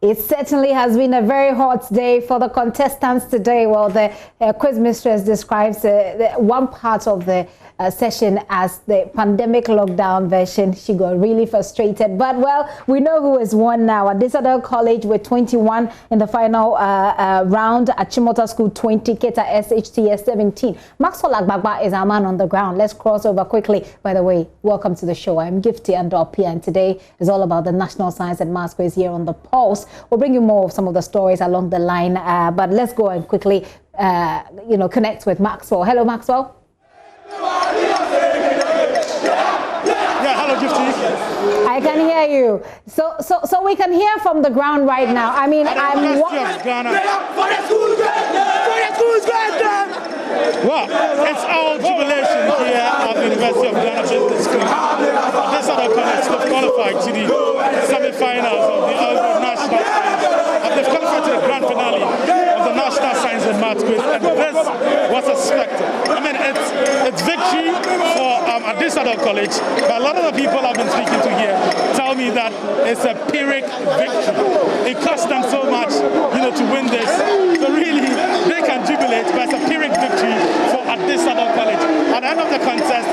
It certainly has been a very hot day for the contestants today. Well, the quiz mistress describes one part of the session as the pandemic lockdown version. She got really frustrated. But, well, we know who has won now. At Untitled College with 21 in the final round. At Chimota School 20, Keta SHTS 17. Maxwell Agbagba is our man on the ground. Let's cross over quickly. By the way, welcome to the show. I'm Gifty Andopi, and today is all about the National Science and Maths quiz here on The Pulse. We'll bring you more of some of the stories along the line, but let's go and quickly, connect with Maxwell. Hello, Maxwell. Yeah, hello, Gifty. I can hear you. So we can hear from the ground right now. I mean, Well, it's all jubilation here at the University of Ghana Business School. This other college have qualified to the semi-finals of the National Science. They've qualified to the grand finale of the National Science and Maths quiz, and this was a spectacle. I mean, it's victory for this other college, but a lot of the people I've been speaking to here tell me that it's a Pyrrhic victory. It cost them so much, to win this. So really, they can jubilate, but it's a Pyrrhic victory for this other college. At the end of the contest,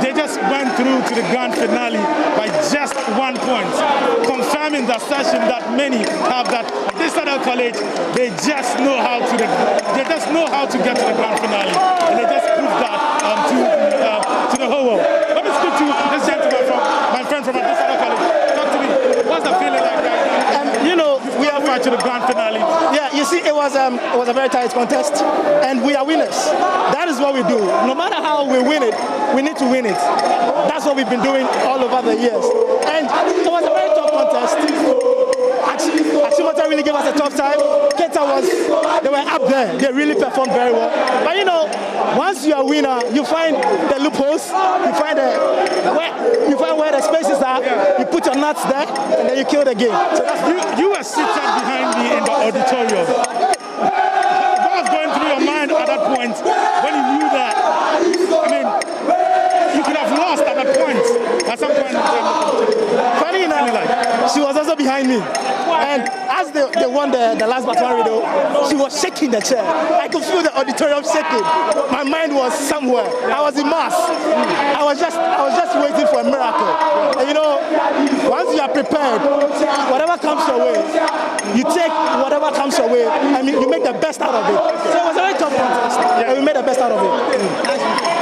they just went through to the grand finale by just 1 point, confirming the assertion that many have that this other college, they just know how to get to the grand finale, and they just proved that to the whole world. Let me speak to this gentleman my friend from this other college. Talk to me. What's the feeling like right now? We are to the grand finale. Yeah, you see, it was a very tight contest, and we are winners. That is what we do. No matter how we win it, we need to win it. That's what we've been doing all over the years. And it was a very tough contest. Chimota really gave us a tough time. Keta they were up there. They really performed very well. But once you're a winner, you find the loopholes, you find where the spaces are, you put your nuts there, and then you kill the game. So you were sitting behind me in the auditorium. What was going through your mind at that point when you knew that? I mean, you could have lost at that point. At some point. Funny enough, she was also behind me. And as they won the last baton radio, she was shaking the chair. I could feel the auditorium shaking. My mind was somewhere. I was in mass. I was just waiting for a miracle. And once you are prepared, whatever comes your way, you take whatever comes your way. I mean, you make the best out of it. So it was a very tough contest, and we made the best out of it.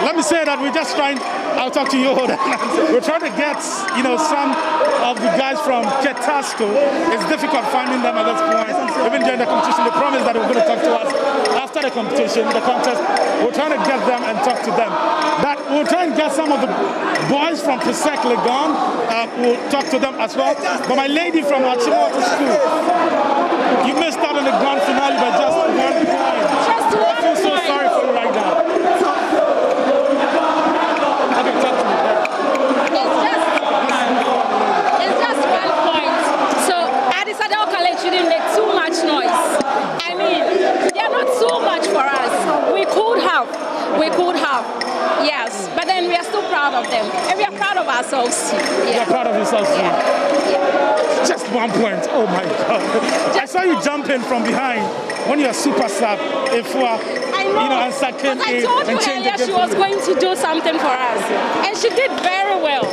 Let me say that we're just trying. I'll talk to you. We're trying to get some of the guys from Keta School. It's difficult finding them at this point. Even during the competition, they promised that they were going to talk to us after the competition, the contest. We're trying to get them and talk to them. But we'll try and get some of the boys from Pesek Legon. We'll talk to them as well. But my lady from Chimota School, you missed out on the grand finale by just 1 point. Just 1 point. I feel so sorry for you right now. Okay, talk to me. It's just 1 point. So at the Untitled College shouldn't make too much noise. I mean, they're not so much for us. We could have. Yes, but then we are still proud of them, and we are proud of ourselves too. You're proud of yourself too. Yeah. Just 1 point. Oh my God! I saw you jumping from behind when you're super sub. If I know. And second I told you earlier she was going to do something for us, and she did very well.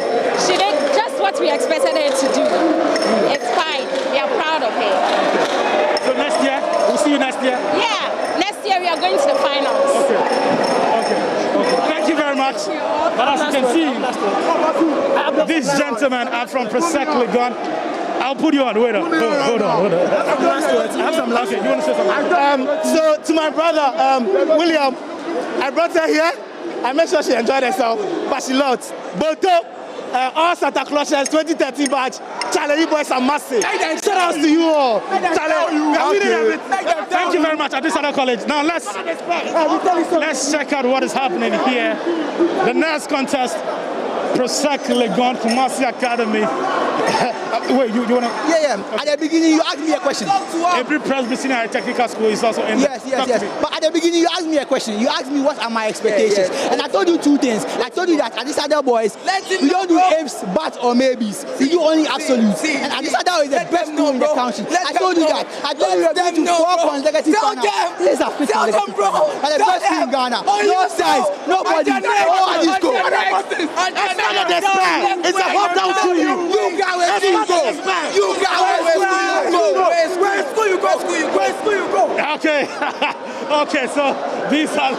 She did just what we expected her to do. It's fine. We are proud of her. So next year, we'll see you next year. Yeah, next year we are going to the finals. Okay. Thank you very much. But as you can see, these gentlemen are from Pesek Legon. I'll put you on. Wait up. Hold on. I have some last words. You want to say something? So to my brother, William, I brought her here. I made sure she enjoyed herself, but she lost. VOLTA, all Santa Clauses 2013 batch. Charlie, you boys are massive. Shout out to you all. Charlie, thank you very much at this other college. Now let's check out what is happening here. The next contest, Prosec Legon Kumasi Academy. Wait, you wanna? Yeah. At the beginning, you asked me a question. Every Presbyterian Technical School is also in Yes. But at the beginning, you asked me a question. You asked me what are my expectations, and I told you two things. I told you that at these other boys, we don't do ifs, buts, or maybes. We do only absolutes. And at this other is the best school in the country. I told you that. I told you we are going to 4 consecutive finals. This is a 5th consecutive final. And the best team in Ghana. No size, nobody. Oh, I just go. It's a hot down to you. You got where school go. You got where school you go. Where school you go. Okay. Okay, so these are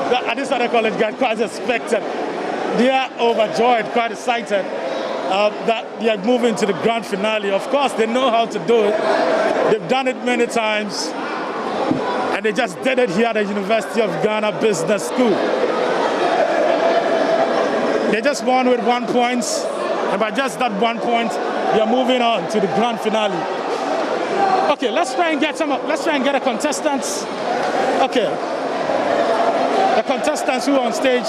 the Addis-Ababa College guys quite expected. They are overjoyed, quite excited that they are moving to the grand finale. Of course, they know how to do it. They've done it many times. And they just did it here at the University of Ghana Business School. They just won with 1 point. And by just that 1 point, they are moving on to the grand finale. Okay, let's try and get a contestants. Okay. The contestants who are on stage,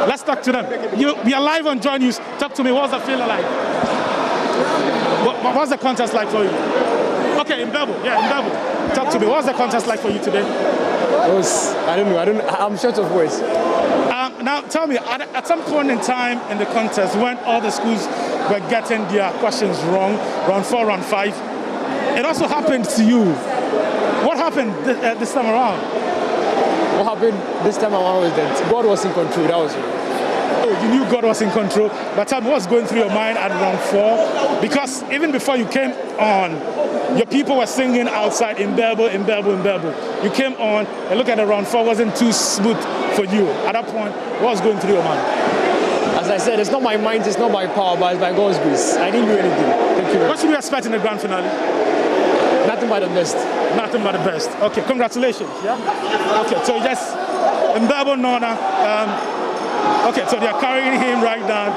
let's talk to them. We are live on JoyNews. Talk to me. What's the feeling like? What's the contest like for you? Okay, in Bebo. Yeah, in Bebo. Talk to me. What's the contest like for you today? I don't know. I'm short of words. Now, tell me, at some point in time in the contest, when all the schools were getting their questions wrong, round 4, round 5, it also happened to you. What happened this time around? What happened this time around was that God was in control. That was it. Oh, you knew God was in control. But tell me, what was going through your mind at round 4? Because even before you came on, your people were singing outside in Bebo. You came on, and look at the round 4 wasn't too smooth for you. At that point, what was going through your mind? As I said, it's not my mind, it's not my power, but it's by God's grace. I didn't do anything. Thank you. What should we expect in the grand finale? Nothing but the best. Nothing but the best. Okay, congratulations. Yeah. Okay, so just in Bebo Nona. Okay, so they are carrying him right now,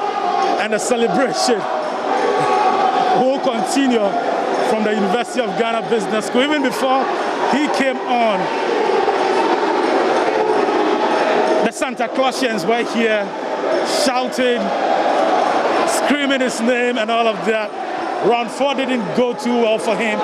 and the celebration will continue from the University of Ghana Business School. Even before he came on, the Santa Clausians were here shouting, screaming his name and all of that. Round 4 didn't go too well for him.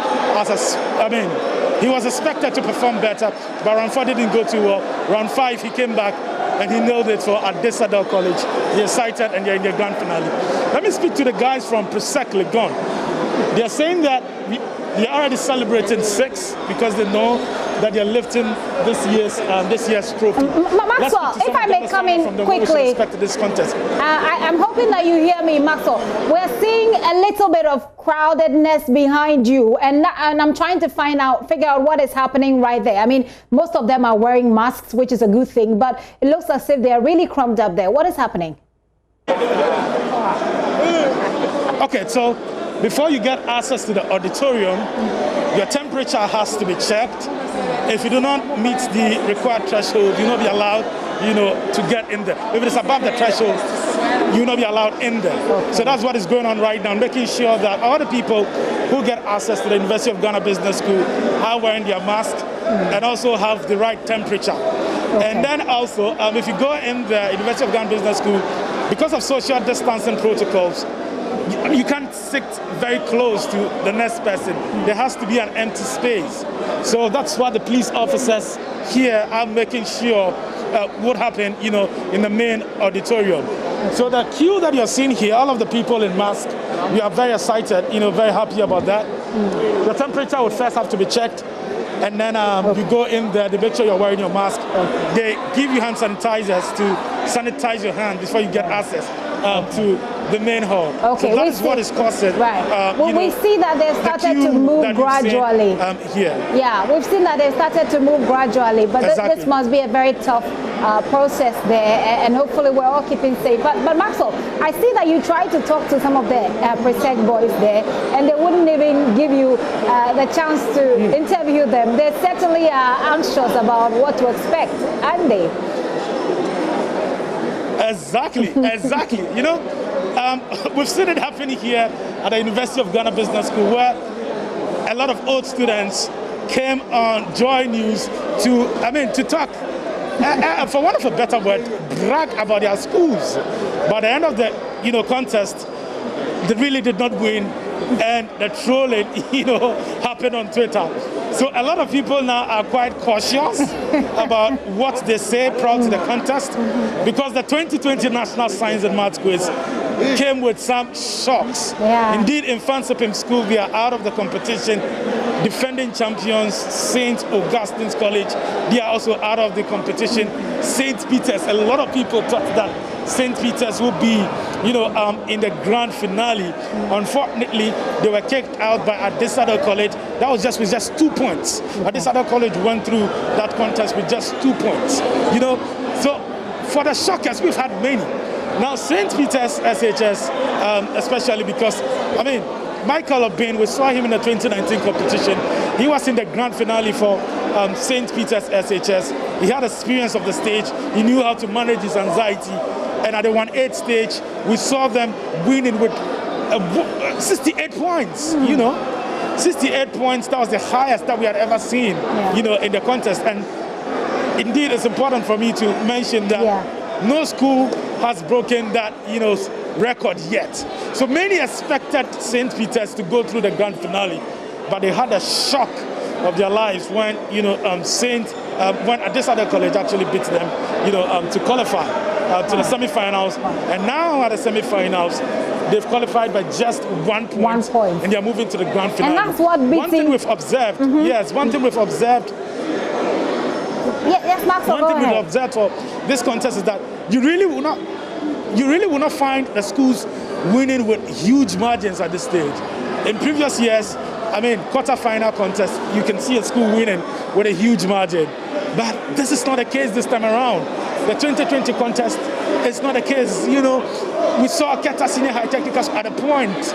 He was expected to perform better, but round 4 didn't go too well. Round 5, he came back and he nailed it for Addis-Ababa College. They're excited and they're in the grand finale. Let me speak to the guys from Prosec Legon. They're saying that they're already celebrating 6 because they know that they're lifting this year's trophy. Maxwell, if I may come in quickly, this contest. I'm hoping that you hear me, Maxwell. We're seeing a little bit of crowdedness behind you, and I'm trying to figure out what is happening right there. I mean, most of them are wearing masks, which is a good thing, but it looks as if they're really crumped up there. What is happening? Okay, so before you get access to the auditorium, your temperature has to be checked. If you do not meet the required threshold, you will not be allowed, to get in there. If it is above the threshold, you will not be allowed in there. Okay. So that's what is going on right now, making sure that all the people who get access to the University of Ghana Business School are wearing their mask and also have the right temperature. Okay. And then also, if you go in the University of Ghana Business School, because of social distancing protocols, you can't sit very close to the next person. There has to be an empty space. So that's what the police officers here are making sure would happen, in the main auditorium. So the queue that you're seeing here, all of the people in masks, we are very excited, very happy about that. The temperature would first have to be checked, and then you go in there, they make sure you're wearing your mask. They give you hand sanitizers to sanitize your hand before you get access to the main hall. Okay, so that is what is causing. Right. We see that they've started to move gradually. Here. Yeah, we've seen that they've started to move gradually, but exactly. This must be a very tough process there, and hopefully we're all keeping safe. But Maxwell, I see that you tried to talk to some of the Prosec boys there, and they wouldn't even give you the chance to interview them. They certainly are anxious about what to expect, aren't they? Exactly. We've seen it happening here at the University of Ghana Business School, where a lot of old students came on JoyNews to talk, for want of a better word, brag about their schools. By the end of the contest, they really did not win, and the trolling, happened on Twitter. So a lot of people now are quite cautious about what they say prior to the contest, because the 2020 National Science and Maths quiz came with some shocks. Yeah. Indeed, in Fansipim School, we are out of the competition. Defending champions, St. Augustine's College, they are also out of the competition. St. Peter's, a lot of people thought that St. Peter's would be, in the grand finale. Unfortunately, they were kicked out by Adesado College. That was with just 2 points. Adesado College went through that contest with just 2 points. So for the shockers, we've had many. Now, St. Peter's SHS, especially because, Michael Obin, we saw him in the 2019 competition. He was in the grand finale for St. Peter's SHS. He had experience of the stage. He knew how to manage his anxiety. And at the 1-8 stage, we saw them winning with 68 points, 68 points, that was the highest that we had ever seen, in the contest. And indeed, it's important for me to mention that no school has broken that, record yet. So many expected St. Peter's to go through the grand finale, but they had a shock of their lives when, when Adesado College actually beat them, to qualify to the semi-finals. And now at the semi-finals, they've qualified by just 1 point. 1 point. And they're moving to the grand finale. And that's what beating... One thing we've observed, one thing we've observed for this contest is that you really will not find the schools winning with huge margins at this stage. In previous years, quarter-final contest, you can see a school winning with a huge margin. But this is not the case this time around. The 2020 contest is not the case. We saw Keta Senior High Technicals at a point.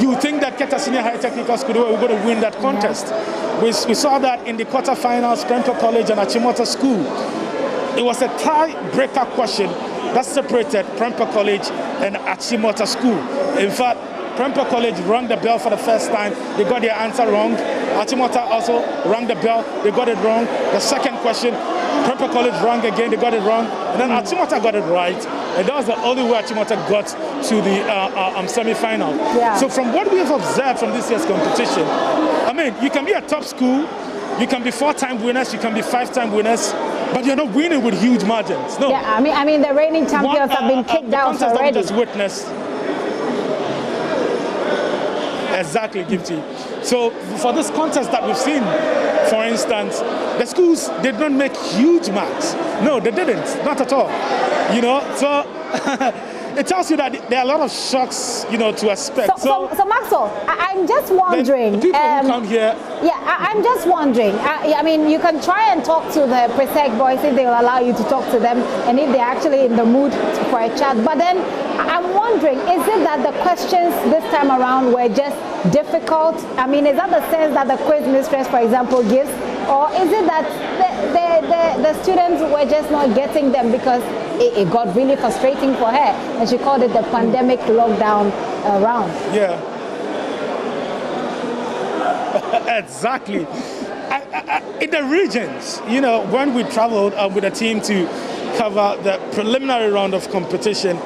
You think that Keta Senior High Technicals were going to win that contest. We saw that in the quarterfinals, Prempeh College and Achimota School. It was a tie-breaker question that separated Prempeh College and Achimota School. In fact, Prempeh College rang the bell for the first time. They got their answer wrong. Achimota also rang the bell. They got it wrong. The second question, Prempeh College rang again. They got it wrong. And then Achimota got it right. And that was the only way Achimota got to the semi-final. Yeah. So from what we have observed from this year's competition, you can be a top school, you can be 4-time winners, you can be 5-time winners, but you're not winning with huge margins. No. Yeah, the reigning champions have been kicked out already. Just witnessed. Exactly, Gifty. So for this contest that we've seen, for instance, the schools did not make huge marks. No, they didn't, not at all. So it tells you that there are a lot of shocks, to expect. So Maxwell, I'm just wondering. The people who come here. Yeah, I'm just wondering. You can try and talk to the Presec boys if they'll allow you to talk to them, and if they're actually in the mood for a chat. But then I'm wondering, is it that the questions this time around were just difficult? Is that the sense that the quiz mistress, for example, gives? Or is it that the students were just not getting them because it got really frustrating for her, and she called it the pandemic lockdown round? Yeah. Exactly. In the regions, when we traveled with a team to cover the preliminary round of competition,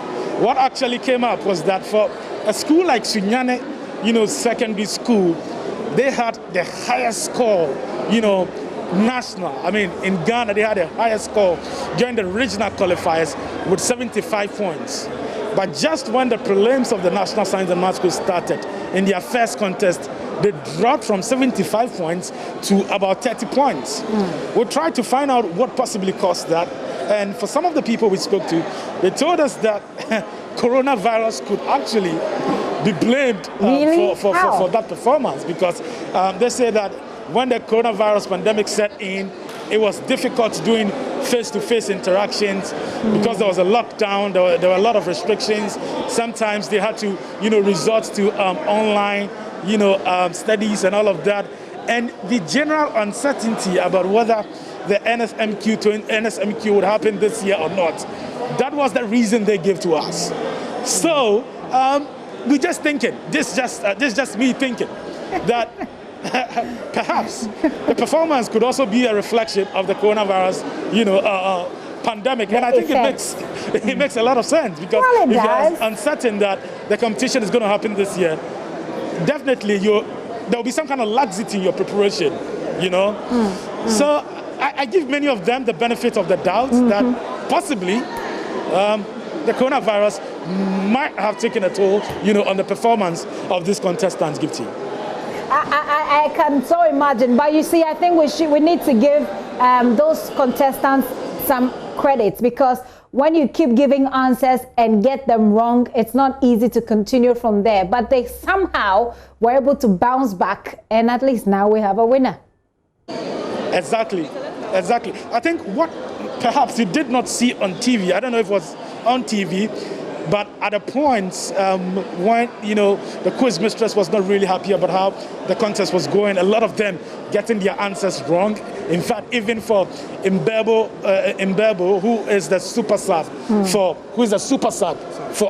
what actually came up was that for a school like Sunyane, secondary school, they had the highest score, national. In Ghana, they had the highest score during the regional qualifiers with 75 points. But just when the prelims of the National Science and Maths quiz started, in their first contest, they dropped from 75 points to about 30 points. We tried to find out what possibly caused that. And for some of the people we spoke to, they told us that coronavirus could actually be blamed for that performance, because they say that when the coronavirus pandemic set in, it was difficult doing face-to-face interactions because there was a lockdown, there were a lot of restrictions. Sometimes they had to, resort to online, studies and all of that. And the general uncertainty about whether the NSMQ would happen this year or not, that was the reason they gave to us. So we're just thinking, this just me thinking, that perhaps the performance could also be a reflection of the coronavirus, pandemic. And I think it makes a lot of sense because Well, if you're uncertain that the competition is going to happen this year, definitely there will be some kind of laxity in your preparation, you know. So I give many of them the benefit of the doubt that possibly the coronavirus might have taken a toll, you know, on the performance of these contestants, Gifty. I can so imagine, but you see, I think we need to give those contestants some credit, because when you keep giving answers and get them wrong, it's not easy to continue from there. But they somehow were able to bounce back, and at least now we have a winner. Exactly. I think what perhaps you did not see on TV, I don't know if it was on TV, but at a point when, you know, the quiz mistress was not really happy about how the contest was going, a lot of them getting their answers wrong. In fact, even for Mbebo, who is the super sub for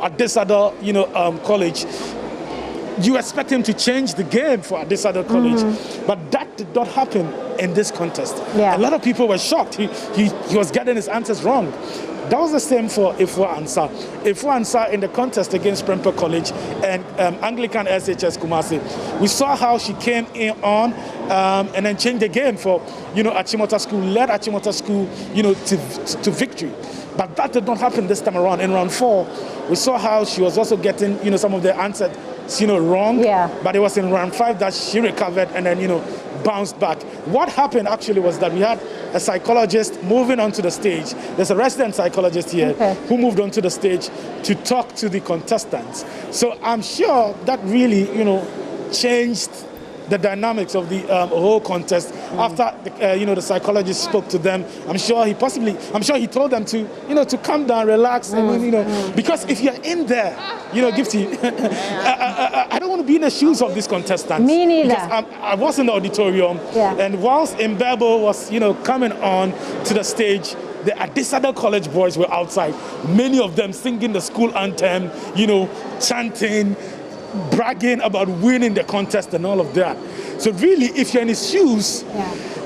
Adesada, you know, College, you expect him to change the game for Adesada College, but that did not happen in this contest. Yeah. A lot of people were shocked. He was getting his answers wrong. That was the same for Ifua Ansah. Ifua Ansah in the contest against Prempeh College and Anglican SHS Kumasi. We saw how she came in on and then changed the game for, you know, Achimota School, led Achimota School, you know, to victory. But that did not happen this time around. In round 4, we saw how she was also getting, you know, some of the answers, you know, wrong. Yeah. But it was in round 5 that she recovered and then, you know, bounced back. What happened actually was that we had a psychologist moving onto the stage. There's a resident psychologist here who moved onto the stage to talk to the contestants. So I'm sure that really, you know, changed the dynamics of the whole contest. After you know, the psychologist spoke to them, I'm sure he told them to, you know, to calm down, relax, and you know, because if you're in there, you know, Gifty, I don't want to be in the shoes of these contestants. Me neither. Because I was in the auditorium, and whilst Mbebo was, you know, coming on to the stage, the Adesada College boys were outside. Many of them singing the school anthem, you know, chanting, bragging about winning the contest and all of that. So really, if you're in his shoes,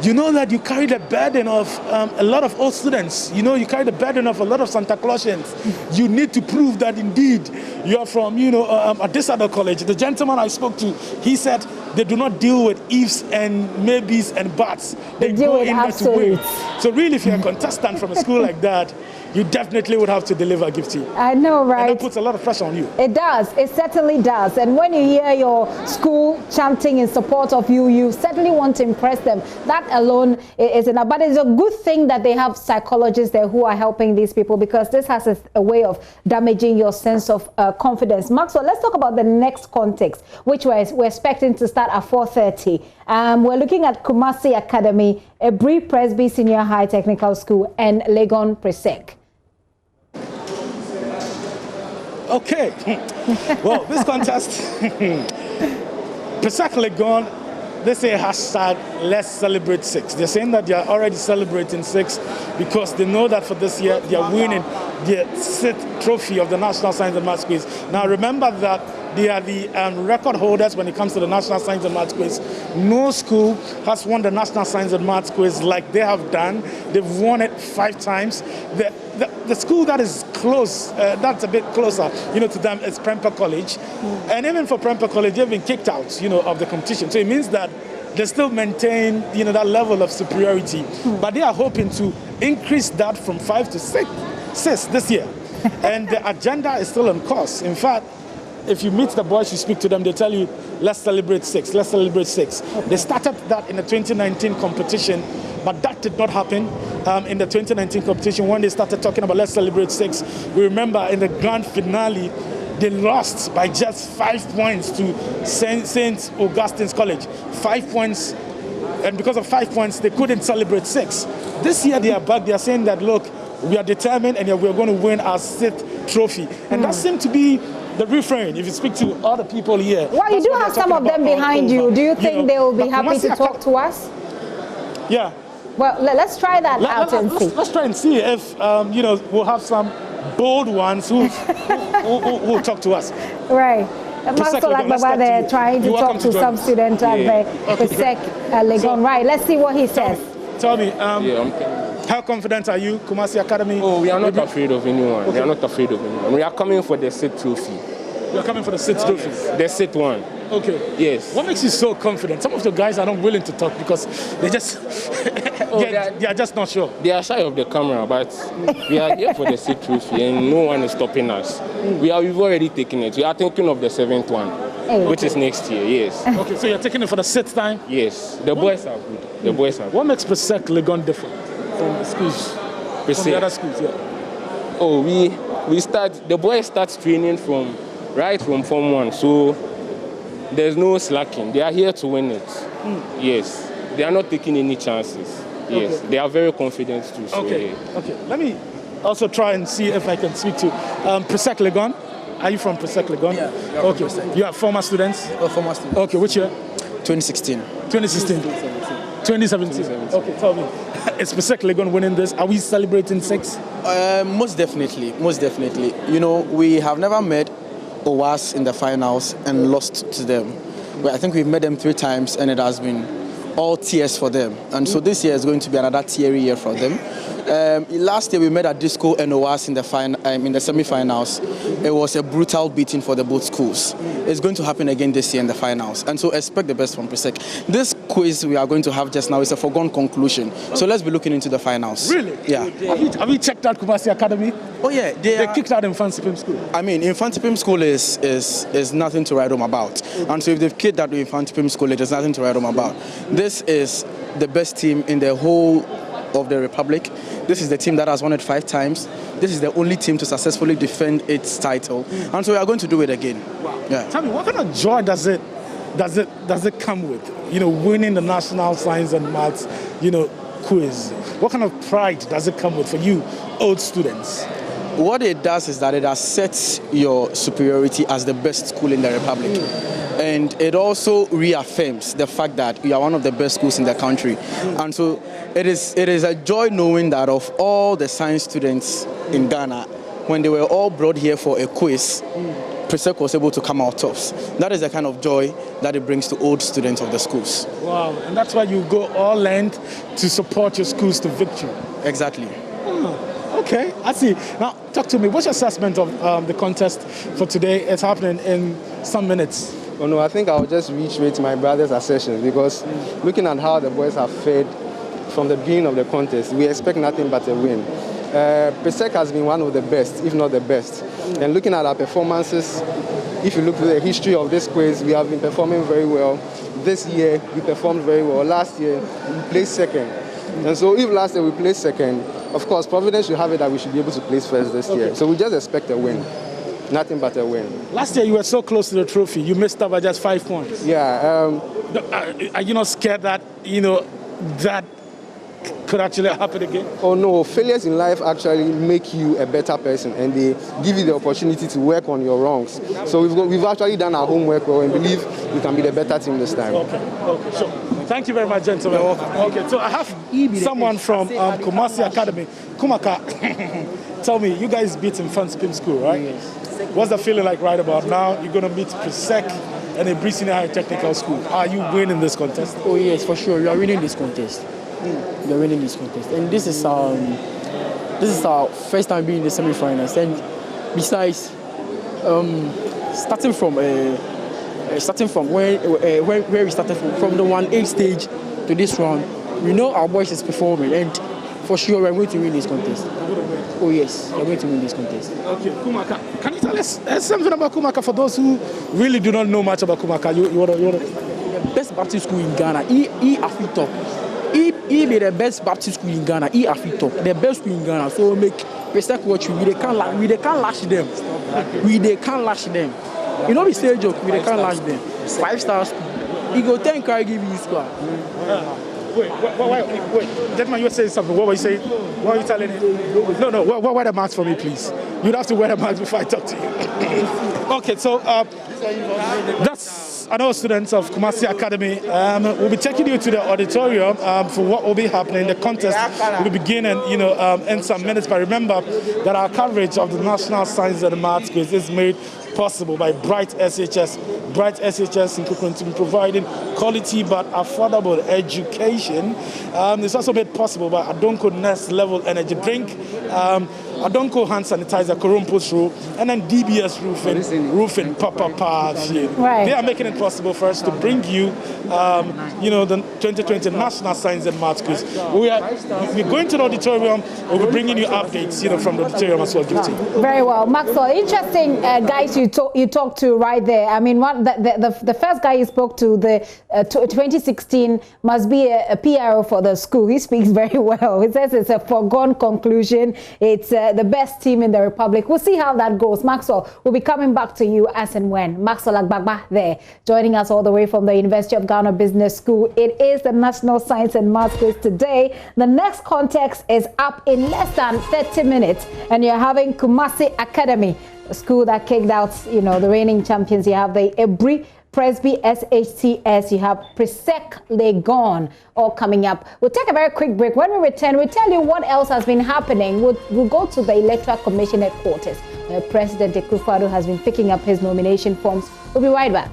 you know that you carry the burden of a lot of old students. You know, you carry the burden of a lot of Santa Clausians. You need to prove that indeed you're from, you know, Adesada College. The gentleman I spoke to, he said they do not deal with ifs and maybes and buts. They go in there to win. So really, if you're a contestant from a school like that, you definitely would have to deliver, Gifty. I know, right? And that puts a lot of pressure on you. It does. It certainly does. And when you hear your school chanting in support of you, you certainly want to impress them. That alone is enough. But it's a good thing that they have psychologists there who are helping these people, because this has a way of damaging your sense of confidence. Maxwell, let's talk about the next context, which we're expecting to start at 4:30. We're looking at Kumasi Academy, Ebri Presby Senior High Technical School, and Legon Presec. Okay, well, this contest, Presec Legon, they say hashtag let's celebrate 6. They're saying that they are already celebrating 6 because they know that for this year they are winning the 6th trophy of the National Science and Maths Quiz. Now remember that they are the record holders when it comes to the National Science and Maths Quiz. No school has won the National Science and Maths Quiz like they have done. They've won it 5 times. The school that is close, that's a bit closer, you know, to them is Prempeh College. And even for Prempeh College, they've been kicked out, you know, of the competition. So it means that they still maintain, you know, that level of superiority. But they are hoping to increase that from 5 to 6 this year. And the agenda is still on course. In fact, if you meet the boys, you speak to them, they tell you, let's celebrate 6, let's celebrate 6. They started that in the 2019 competition, but that did not happen in the 2019 competition when they started talking about let's celebrate 6. We remember in the grand finale, they lost by just 5 points to St. Augustine's College. 5 points, and because of 5 points, they couldn't celebrate 6. This year they are back, they are saying that, look, we are determined and we're going to win our 6th trophy. And that seemed to be the refrain, if you speak to other people here. Well, you do have some of them behind you. Do you think they will be happy to talk to us? Yeah. Well, let's try that out and see. Let's try and see if, you know, we'll have some bold ones who will talk to us. Right. Maxwell Agbaba there trying to talk to some student at the Presec Legon. Right, let's see what he says. Tell me, How confident are you, Kumasi Academy? Oh, we are not afraid of anyone. Okay. We are not afraid of anyone. We are coming for the SIT trophy. You are coming for the SIT trophy? The SIT one. Okay. Yes. What makes you so confident? Some of the guys are not willing to talk because they just they are just not sure. They are shy of the camera, but we are here for the SIT trophy and no one is stopping us. We've already taken it. We are thinking of the 7th one, which is next year, yes. Okay, so you're taking it for the 6th time? Yes. The boys are good. The boys are good. What makes Presec Legon different from the schools? From the other schools, yeah. Oh, the boys start training from Form 1, so there's no slacking. They are here to win it. Yes. They are not taking any chances. Yes. Okay. They are very confident too. So okay. Yeah. Okay. Let me also try and see if I can speak to Presec Legon. Are you from Presec Legon? Yeah. Okay. You are former students? Former students. Okay. Which year? 2016. 2016. 2017. Okay. Tell me. Is Presec Legon winning this? Are we celebrating 6? Most definitely. Most definitely. You know, we have never met OWAS in the finals and lost to them. But I think we've met them 3 times and it has been all tears for them. And so this year is going to be another teary year for them. Last year we met at Disco and OWAS in the semi-finals. It was a brutal beating for the both schools. It's going to happen again this year in the finals. And so expect the best from Presec. This quiz we are going to have just now is a foregone conclusion. So let's be looking into the finals. Really? Yeah. Have you checked out Kumasi Academy? Oh yeah. They kicked out Infantipim School. I mean, Infantipim School is nothing to write home about. And so if they've kicked out Infantipim School, it is nothing to write home about. This is the best team in the whole of the Republic. This is the team that has won it 5 times. This is the only team to successfully defend its title. And so we are going to do it again. Wow. Yeah. Tell me, what kind of joy does it come with? You know, winning the National Science and Maths, quiz. What kind of pride does it come with for you, old students? What it does is that it assets your superiority as the best school in the Republic. And it also reaffirms the fact that you are one of the best schools in the country. And so it is a joy knowing that of all the science students in Ghana, when they were all brought here for a quiz, Presec was able to come out tops. That is the kind of joy that it brings to old students of the schools. Wow, and that's why you go all length to support your schools to victory. Exactly. Okay, I see. Now, talk to me. What's your assessment of the contest for today? It's happening in some minutes. Oh no, I think I'll just reiterate my brother's assertion because looking at how the boys have fared from the beginning of the contest, we expect nothing but a win. Presec has been one of the best, if not the best. And looking at our performances, if you look at the history of this quiz, we have been performing very well. This year, we performed very well. Last year, we placed 2nd. And so if last year we placed 2nd, of course, Providence should have it that we should be able to place 1st this year. So we just expect a win. Nothing but a win. Last year you were so close to the trophy. You missed out by just 5 points. Yeah. Are you not scared that, that could actually happen again? Oh no, failures in life actually make you a better person and they give you the opportunity to work on your wrongs. So we've actually done our homework well and believe we can be the better team this time. Okay, sure. Thank you very much, gentlemen. Okay, so I have someone from Kumasi Academy. Kumaka, tell me, you guys beat Infantipim School, right? Yes. What's the feeling like right about now? You're going to meet Presec and a Bree Senior High Technical School. Are you winning this contest? Oh yes, for sure. We are winning this contest. We are winning this contest, and this is our first time being in the semi-finals. And besides, starting from where we started from the 1A stage to this round, we know our boys is performing, and for sure we're going to win this contest. Oh yes, we're going to win this contest. Okay, Kumaka, can you tell us something about Kumaka for those who really do not know much about Kumaka? You want to... The best Baptist school in Ghana, Afitop. He be the best Baptist school in Ghana, Afitop, the best school in Ghana. So make Presec watch we they can't lash them. They can't lash them. You know we say a joke, we they can't lash them. 5-star school. He go 10 cry give you score. Wait, gentlemen, you were saying something. What were you saying? What are you telling him? No, wear the mask for me, please. You'd have to wear the mask before I talk to you. Okay, so that's another students of Kumasi Academy. We'll be taking you to the auditorium for what will be happening. The contest will be beginning, in some minutes. But remember that our coverage of the National Science and Maths quiz is made possible by Bright SHS. Bright SHS in Kukuntum providing quality but affordable education. It's also made possible by Adonko Nest Level Energy Drink, Adonko Hand Sanitizer, Korumpus Roof, and then DBS Roofing, Papa Right. They are making it possible for us to bring you, the 2020 National Science and Maths Quiz. We're going to the auditorium. We'll be bringing you updates, from the auditorium as well. Very well, Maxwell. Interesting guys you talked to right there. I mean, the first guy you spoke to, the 2016 must be a PRO for the school. He speaks very well. He says it's a foregone conclusion. It's the best team in the Republic. We'll see how that goes. Maxwell, we'll be coming back to you as and when. Maxwell Agbagba there, joining us all the way from the University of Ghana Business School. It is the National Science and Maths Quiz today. The next context is up in less than 30 minutes, and you're having Kumasi Academy, a school that kicked out, the reigning champions. You have the Ebri Presby SHCS, you have Presec Legon, all coming up. We'll take a very quick break. When we return, we'll tell you what else has been happening. We'll go to the Electoral Commission headquarters. President Akufo-Addo has been picking up his nomination forms. We'll be right back.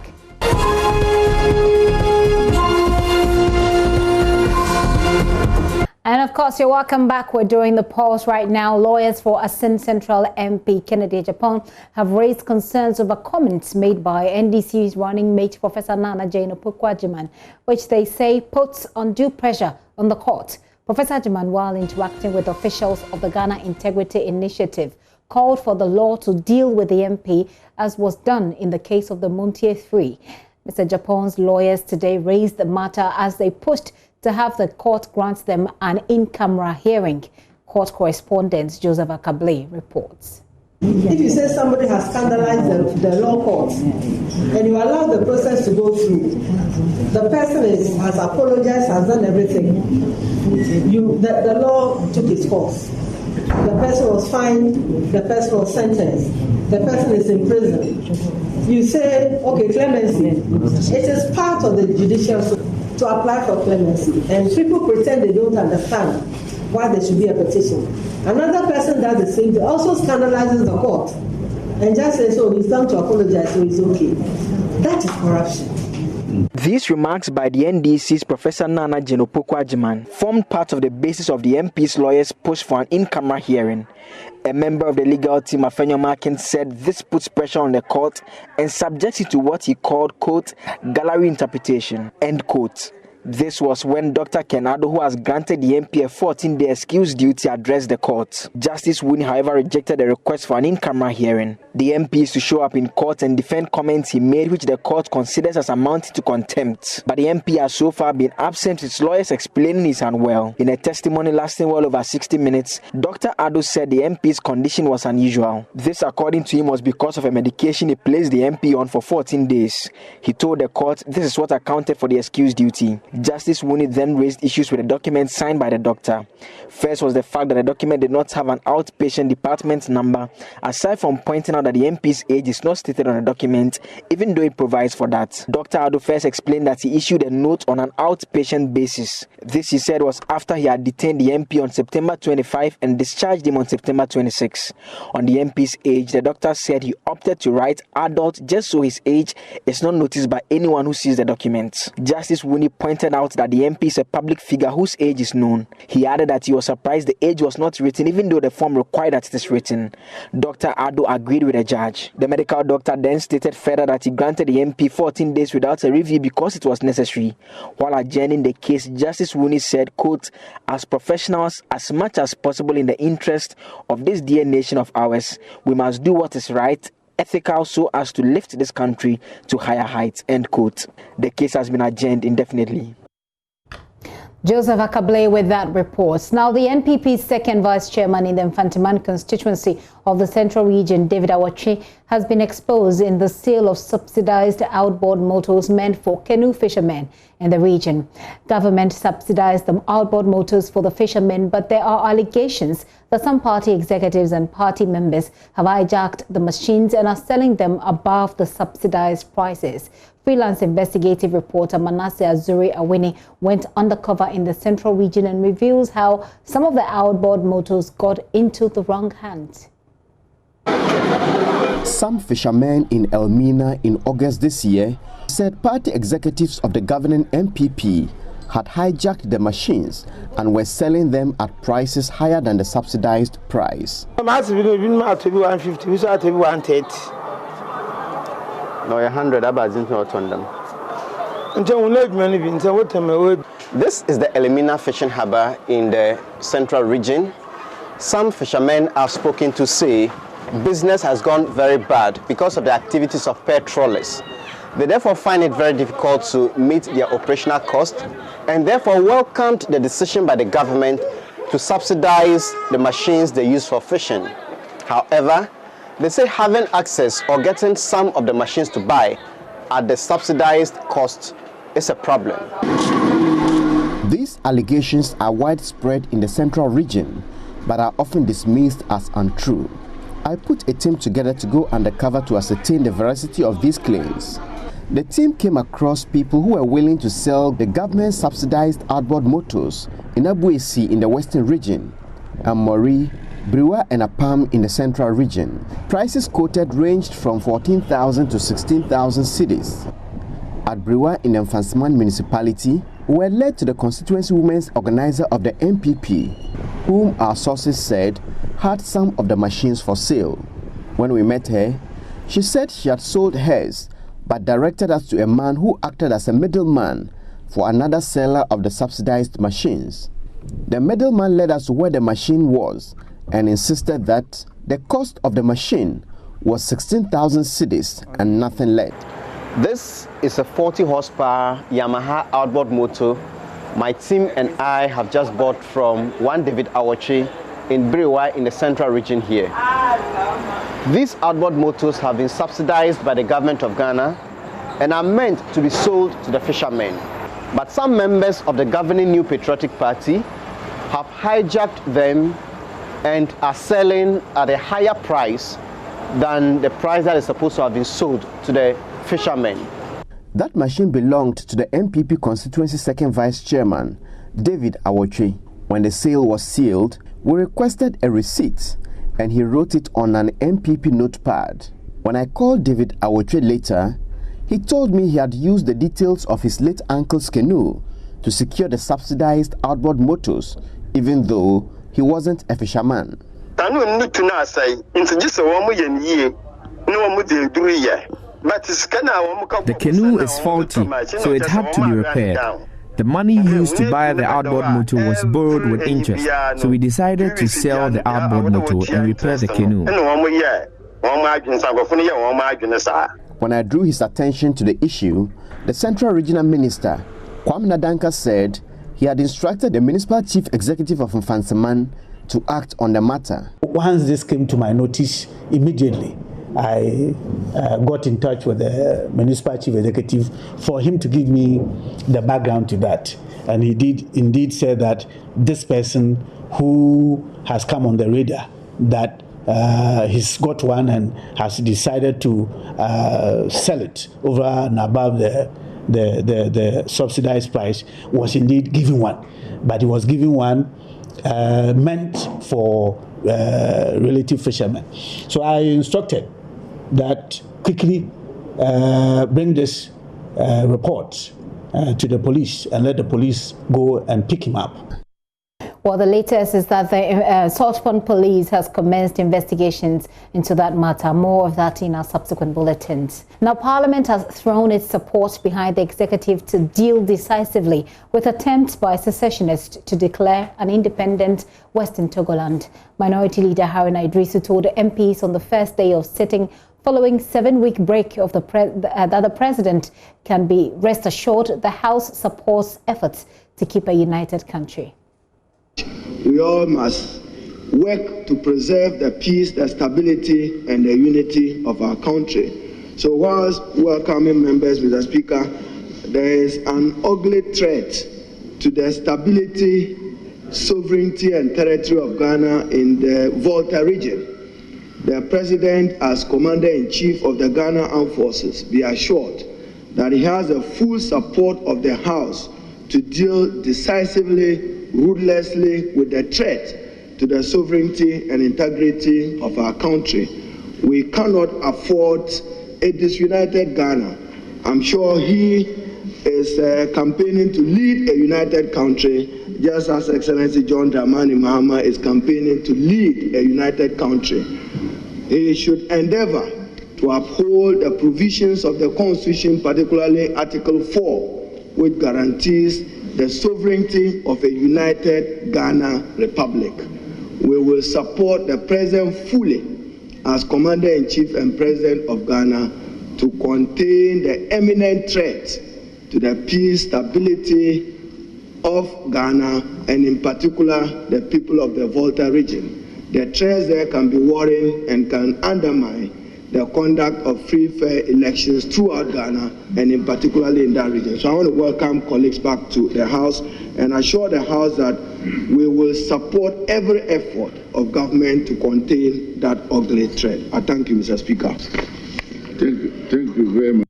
And of course, you're welcome back. We're doing the polls right now. Lawyers for Asin Central MP Kennedy Japan have raised concerns over comments made by NDC's running mate, Professor Nana Jane Opoku-Agyeman, which they say puts undue pressure on the court. Professor Agyeman, while interacting with officials of the Ghana Integrity Initiative, called for the law to deal with the MP, as was done in the case of the Montier 3. Mr. Japan's lawyers today raised the matter as they pushed to have the court grant them an in-camera hearing. Court correspondent Joseph Akable reports. If you say somebody has scandalized the law court and you allow the process to go through, the person has apologized, has done everything, the law took its course. The person was fined, the person was sentenced, the person is in prison. You say, okay, clemency. It is part of the judicial system to apply for clemency, and people pretend they don't understand why there should be a petition. Another person does the same thing, also scandalizes the court, and just says, oh, he's come to apologize, so it's okay. That is corruption. These remarks by the NDC's Professor Nana Jane Opoku-Agyeman formed part of the basis of the MP's lawyers' push for an in-camera hearing. A member of the legal team, Afenyo Markin, said this puts pressure on the court and subjects it to what he called, quote, gallery interpretation, end quote. This was when Dr. Kenado, who has granted the MP a 14-day excuse duty, addressed the court. Justice Wuni, however, rejected the request for an in-camera hearing. The MP is to show up in court and defend comments he made, which the court considers as amounting to contempt. But the MP has so far been absent, his lawyers explaining he's unwell. In a testimony lasting well over 60 minutes, Dr. Addo said the MP's condition was unusual. This, according to him, was because of a medication he placed the MP on for 14 days. He told the court this is what accounted for the excuse duty. Justice Wuni then raised issues with the document signed by the doctor. First was the fact that the document did not have an outpatient department number, aside from pointing out that the MP's age is not stated on the document, even though it provides for that. Dr. Addo first explained that he issued a note on an outpatient basis. This, he said, was after he had detained the MP on September 25 and discharged him on September 26. On the MP's age, the doctor said he opted to write adult just so his age is not noticed by anyone who sees the document. Justice Wuni pointed out that the MP is a public figure whose age is known. He added that he was surprised the age was not written, even though the form required that it is written. Dr. Addo agreed with the judge. The medical doctor then stated further that he granted the MP 14 days without a review because it was necessary. While adjourning the case, Justice Wuni said, quote, as professionals, as much as possible in the interest of this dear nation of ours, we must do what is right, ethical, so as to lift this country to higher heights, end quote. The case has been adjourned indefinitely. Joseph Akable with that report. Now, the NPP's second vice chairman in the Mfantiman constituency of the Central Region, David Awatri, has been exposed in the sale of subsidized outboard motors meant for canoe fishermen in the region. Government subsidized the outboard motors for the fishermen, but there are allegations that some party executives and party members have hijacked the machines and are selling them above the subsidized prices. Freelance investigative reporter Manasseh Azuri Awini went undercover in the Central Region and reveals how some of the outboard motors got into the wrong hands. Some fishermen in Elmina in August this year said party executives of the governing MPP had hijacked the machines and were selling them at prices higher than the subsidized price. No, 150, we saw 130. No, 100 about on them. This is the Elmina fishing harbour in the central region. Some fishermen I've spoken to say business has gone very bad because of the activities of pair trawlers. They therefore find it very difficult to meet their operational costs and therefore welcomed the decision by the government to subsidize the machines they use for fishing. However, they say having access or getting some of the machines to buy at the subsidized cost is a problem. These allegations are widespread in the central region, but are often dismissed as untrue. I put a team together to go undercover to ascertain the veracity of these claims. The team came across people who were willing to sell the government-subsidized outboard motors in Abuesi in the western region, and Mori, Briwa and Apam in the central region. Prices quoted ranged from 14,000 to 16,000 cedis. At Briwa in the Mfansman municipality, we were led to the constituency women's organizer of the MPP, whom our sources said had some of the machines for sale. When we met her, she said she had sold hers, but directed us to a man who acted as a middleman for another seller of the subsidized machines. The middleman led us to where the machine was and insisted that the cost of the machine was 16,000 cedis and nothing less. This is a 40 horsepower Yamaha outboard motor my team and I have just bought from one David Awoche in Briwa in the central region here. These outboard motors have been subsidized by the government of Ghana and are meant to be sold to the fishermen. But some members of the governing New Patriotic Party have hijacked them and are selling at a higher price than the price that is supposed to have been sold to the fishermen. That machine belonged to the MPP constituency second vice chairman, David Awoche. When the sale was sealed, we requested a receipt and he wrote it on an MPP notepad. When I called David Awoche later, he told me he had used the details of his late uncle's canoe to secure the subsidized outboard motors, even though he wasn't a fisherman. The canoe is faulty, so it had to be repaired. The money used to buy the outboard motor was borrowed with interest, so we decided to sell the outboard motor and repair the canoe. When I drew his attention to the issue, the Central Regional Minister, Kwame Nadanka, said he had instructed the Municipal Chief Executive of Mfansaman to act on the matter. Once this came to my notice, immediately I got in touch with the Municipal Chief Executive for him to give me the background to that. And he did indeed say that this person who has come on the radar, that he's got one and has decided to sell it over and above the subsidized price, was indeed given one. But he was given one meant for relative fishermen. So I instructed that quickly bring this report to the police and let the police go and pick him up. Well, the latest is that the Salt Pond Police has commenced investigations into that matter. More of that in our subsequent bulletins. Now, Parliament has thrown its support behind the executive to deal decisively with attempts by secessionists to declare an independent Western Togoland. Minority Leader Haruna Idrisu told the MPs on the first day of sitting following 7-week break of that the president can be rest assured the House supports efforts to keep a united country. We all must work to preserve the peace, the stability, and the unity of our country. So whilst welcoming members, Mr. Speaker, there is an ugly threat to the stability, sovereignty, and territory of Ghana in the VOLTA region. The President, as Commander-in-Chief of the Ghana Armed Forces, be assured that he has the full support of the House to deal decisively, ruthlessly with the threat to the sovereignty and integrity of our country. We cannot afford a disunited Ghana. I'm sure he is campaigning to lead a united country, just as Excellency John Dramani Mahama is campaigning to lead a united country. He should endeavor to uphold the provisions of the Constitution, particularly Article 4, which guarantees the sovereignty of a united Ghana Republic. We will support the President fully as Commander-in-Chief and President of Ghana to contain the imminent threat to the peace, stability of Ghana, and in particular the people of the VOLTA region. The threats there can be worrying and can undermine the conduct of free, fair elections throughout Ghana, and in particularly in that region. So I want to welcome colleagues back to the House and assure the House that we will support every effort of government to contain that ugly threat. I thank you, Mr. Speaker. Thank you very much.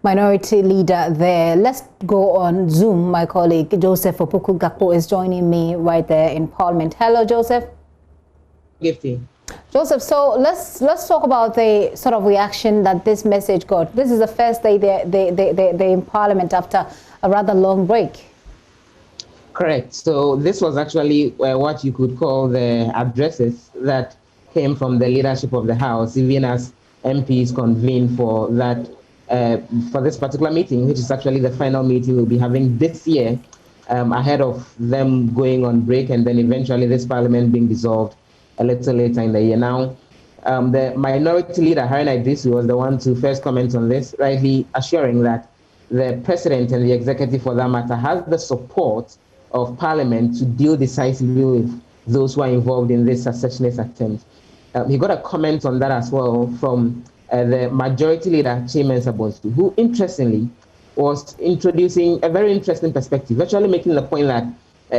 Minority Leader there. Let's go on Zoom. My colleague Joseph Opoku Gakpo is joining me right there in Parliament. Hello, Joseph. Gifty. Joseph, so let's talk about the sort of reaction that this message got. This is the first day they're in Parliament after a rather long break. Correct. So this was actually what you could call the addresses that came from the leadership of the House, even as MPs convened for that for this particular meeting, which is actually the final meeting we'll be having this year, ahead of them going on break and then eventually this Parliament being dissolved a little later in the year. Now, the Minority Leader, Harry Idrisu, was the one to first comment on this, rightly assuring that the President and the Executive, for that matter, has the support of Parliament to deal decisively with those who are involved in this secessionist attempt. He got a comment on that as well from the Majority Leader, Chairman Sabonsu, who interestingly was introducing a very interesting perspective, actually making the point that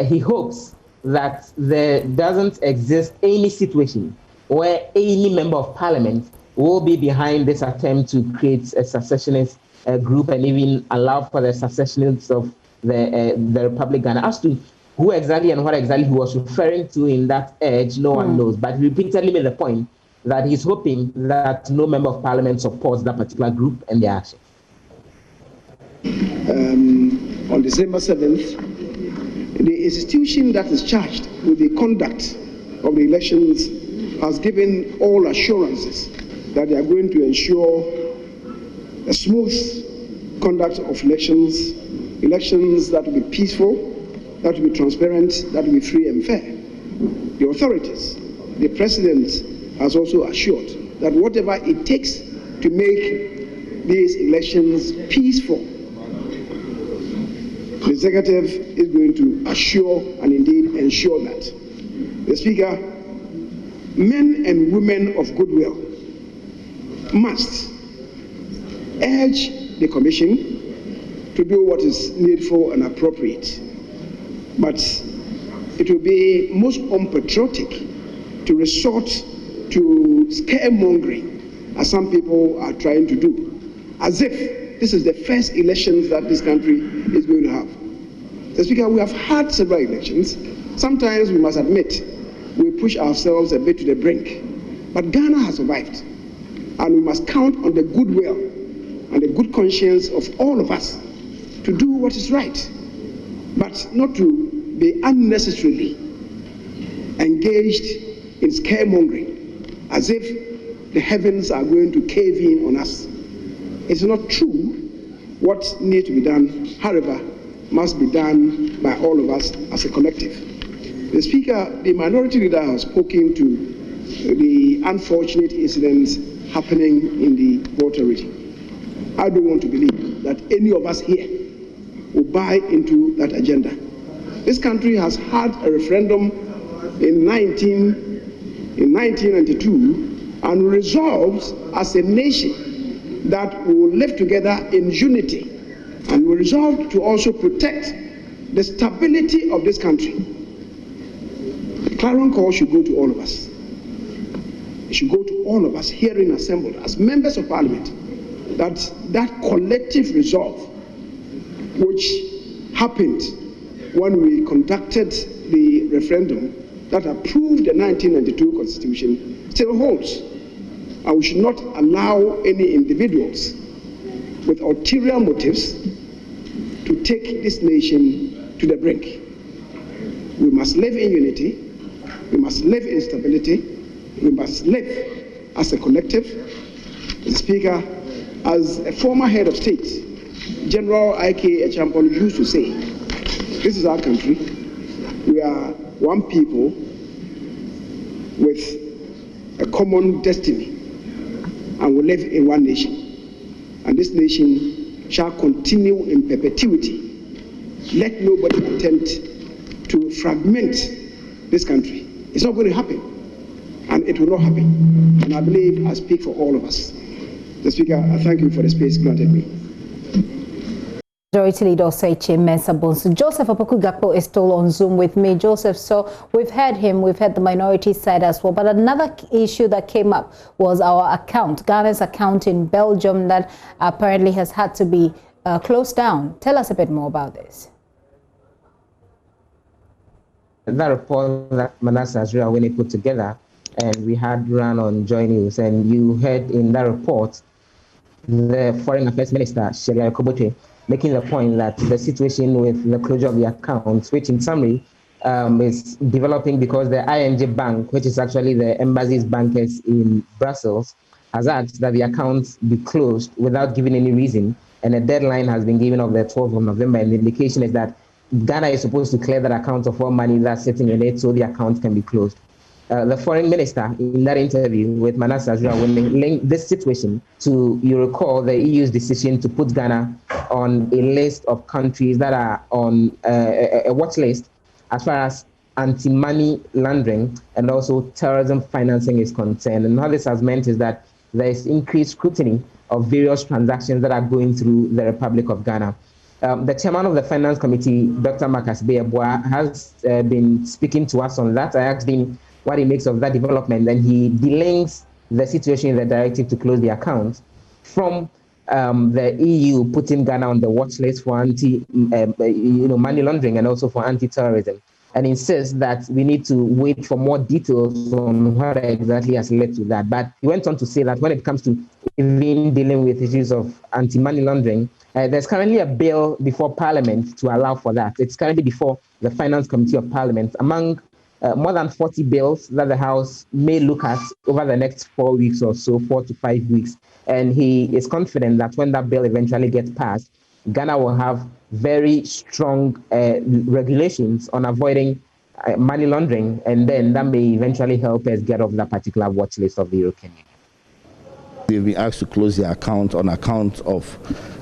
he hopes that there doesn't exist any situation where any member of Parliament will be behind this attempt to create a secessionist group and even allow for the secessionists of the Republic of Ghana. As to who exactly and what exactly he was referring to in that urge, no one knows. But he repeatedly made the point that he's hoping that no member of Parliament supports that particular group and their action. On December 7th, the institution that is charged with the conduct of the elections has given all assurances that they are going to ensure a smooth conduct of elections that will be peaceful, that will be transparent, that will be free and fair. The authorities, the President has also assured that whatever it takes to make these elections peaceful, the Executive is going to assure and indeed ensure that. The Speaker, men and women of goodwill must urge the Commission to do what is needful and appropriate. But it will be most unpatriotic to resort to scaremongering, as some people are trying to do, as if this is the first elections that this country is going to have. The Speaker, we have had several elections. Sometimes we must admit we push ourselves a bit to the brink. But Ghana has survived. And we must count on the goodwill and the good conscience of all of us to do what is right, but not to be unnecessarily engaged in scaremongering, as if the heavens are going to cave in on us. It's not true. What needs to be done, however, must be done by all of us as a collective. The Speaker, the Minority Leader, has spoken to the unfortunate incidents happening in the VOLTA region. I don't want to believe that any of us here will buy into that agenda. This country has had a referendum in 1992 and resolved as a nation that we will live together in unity, and we resolved to also protect the stability of this country. The clarion call should go to all of us. It should go to all of us herein assembled as members of Parliament, that collective resolve which happened when we conducted the referendum that approved the 1992 Constitution still holds, and we should not allow any individuals with ulterior motives to take this nation to the brink. We must live in unity, we must live in stability, we must live as a collective. Mr. Speaker, as a former head of state, General I.K. Echampon used to say, this is our country. We are one people with a common destiny, and we live in one nation. And this nation shall continue in perpetuity. Let nobody attempt to fragment this country. It's not going to happen, and it will not happen. And I believe I speak for all of us. Mr. Speaker, I thank you for the space granted me. Majority Leader Oseiche Mensah Bonsu. Joseph Opoku Gakpo is still on Zoom with me. Joseph, so we've heard him, we've heard the minority side as well, but another issue that came up was our account, Ghana's account in Belgium, that apparently has had to be closed down. Tell us a bit more about this. That report that Manasseh Azriawene put together, and we had run on JoyNews, and you heard in that report the Foreign Affairs Minister, Shelia Kobote, making the point that the situation with the closure of the accounts, which in summary is developing because the ING Bank, which is actually the embassy's bankers in Brussels, has asked that the accounts be closed without giving any reason, and a deadline has been given of the 12th of November, and the indication is that Ghana is supposed to clear that account of all money that's sitting in it so the account can be closed. The foreign minister, in that interview with Manasseh Azriawene, linked this situation to, you recall, the EU's decision to put Ghana on a list of countries that are on a watch list as far as anti-money laundering and also terrorism financing is concerned. And what this has meant is that there is increased scrutiny of various transactions that are going through the Republic of Ghana. The chairman of the Finance Committee, Dr. Marcus Beyabwa, has been speaking to us on that. I asked him what he makes of that development, and he delinks the situation in the directive to close the accounts from the EU putting Ghana on the watch list for money laundering and also for anti-terrorism, and insists that we need to wait for more details on what exactly has led to that. But he went on to say that when it comes to even dealing with issues of anti-money laundering, there's currently a bill before Parliament to allow for that. It's currently before the Finance Committee of Parliament, among more than 40 bills that the House may look at over the next 4 weeks or so, 4 to 5 weeks. And he is confident that when that bill eventually gets passed, Ghana will have very strong regulations on avoiding money laundering, and then that may eventually help us get off that particular watch list of the European Union. We've been asked to close the account on account of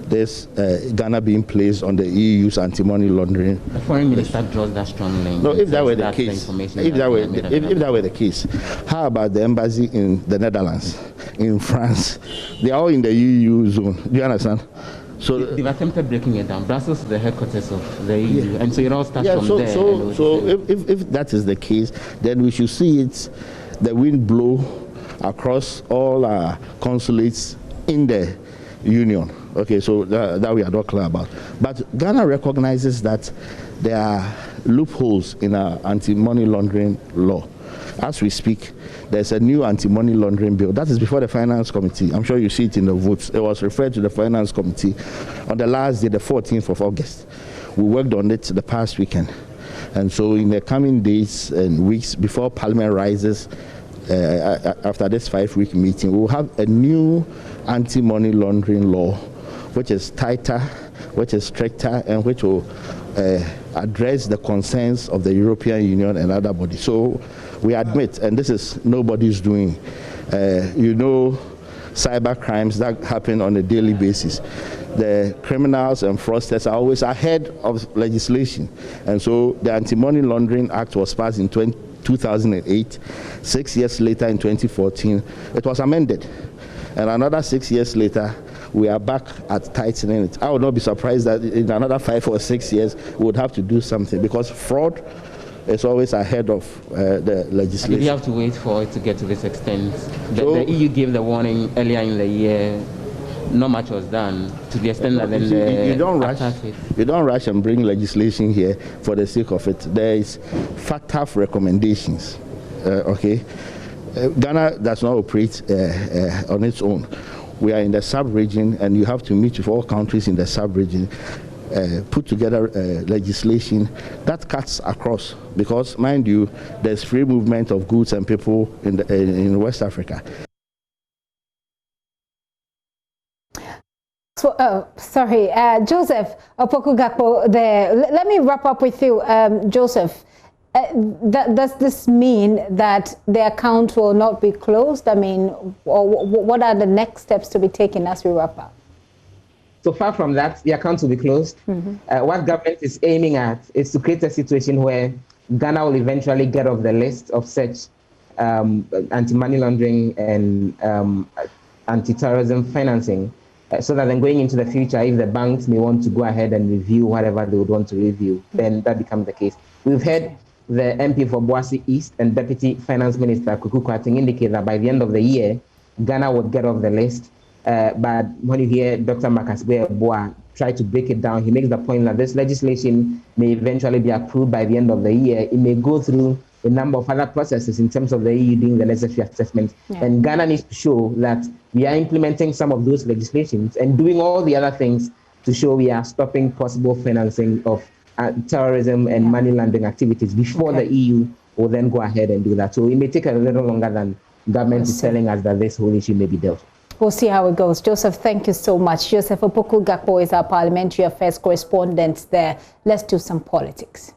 this Ghana being placed on the EU's anti-money laundering. The foreign minister draws that strong link. No, if that were the case, if that were the case, how about the embassy in the Netherlands, in France? They are all in the EU zone. Do you understand? So they've attempted breaking it down. Brussels is the headquarters of the EU, yeah. And so it all starts from there. So if that is the case, then we should see it, the wind blow across all our consulates in the union. Okay, so that we are not clear about. But Ghana recognizes that there are loopholes in our anti-money laundering law. As we speak, there's a new anti-money laundering bill. That is before the Finance Committee. I'm sure you see it in the votes. It was referred to the Finance Committee on the last day, the 14th of August. We worked on it the past weekend. And so in the coming days and weeks before Parliament rises, after this 5-week meeting, we'll have a new anti-money laundering law, which is tighter, which is stricter, and which will address the concerns of the European Union and other bodies. So we admit, and this is nobody's doing, cyber crimes that happen on a daily basis. The criminals and fraudsters are always ahead of legislation. And so the Anti-Money Laundering Act was passed in 2008. 6 years later, in 2014, it was amended. And another 6 years later, we are back at tightening it. I would not be surprised that in another 5 or 6 years, we would have to do something, because fraud is always ahead of the legislation. Did you have to wait for it to get to this extent? The EU gave the warning earlier in the year. Not much was done to the extent that then you don't rush and bring legislation here for the sake of it. There is FATF recommendations, okay? Ghana does not operate on its own. We are in the sub-region, and you have to meet with all countries in the sub-region, put together legislation that cuts across, because, mind you, there's free movement of goods and people in West Africa. So, sorry, Joseph Opoku-Gakpo there. Let me wrap up with you, Joseph. Does this mean that the account will not be closed? I mean, what are the next steps to be taken as we wrap up? So far from that, the account will be closed. What government is aiming at is to create a situation where Ghana will eventually get off the list of such anti-money laundering and anti-terrorism financing, so that then going into the future, if the banks may want to go ahead and review whatever they would want to review, then that becomes the case. We've heard the MP for Boise East and Deputy Finance Minister Kuku Kwarteng indicate that by the end of the year, Ghana would get off the list. But when you hear Dr. Makasbe Boa try to break it down, he makes the point that this legislation may eventually be approved by the end of the year. It may go through a number of other processes in terms of the EU doing the necessary assessment. And Ghana needs to show that we are implementing some of those legislations and doing all the other things to show we are stopping possible financing of terrorism and money laundering activities before the EU will then go ahead and do that. So it may take a little longer than government is telling us that this whole issue may be dealt with. We'll see how it goes. Joseph, thank you so much. Joseph Opoku-Gakpo is our parliamentary affairs correspondent there. Let's do some politics.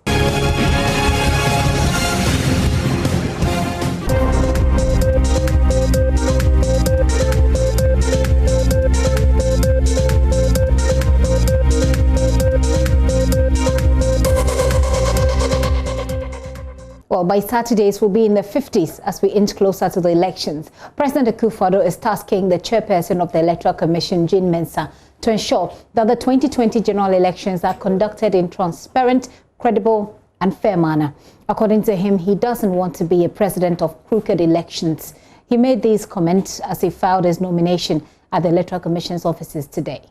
Well, by Saturdays, we'll be in the 50s as we inch closer to the elections. President Akufo-Addo is tasking the chairperson of the Electoral Commission, Jean Mensah, to ensure that the 2020 general elections are conducted in transparent, credible, and fair manner. According to him, he doesn't want to be a president of crooked elections. He made these comments as he filed his nomination at the Electoral Commission's offices today.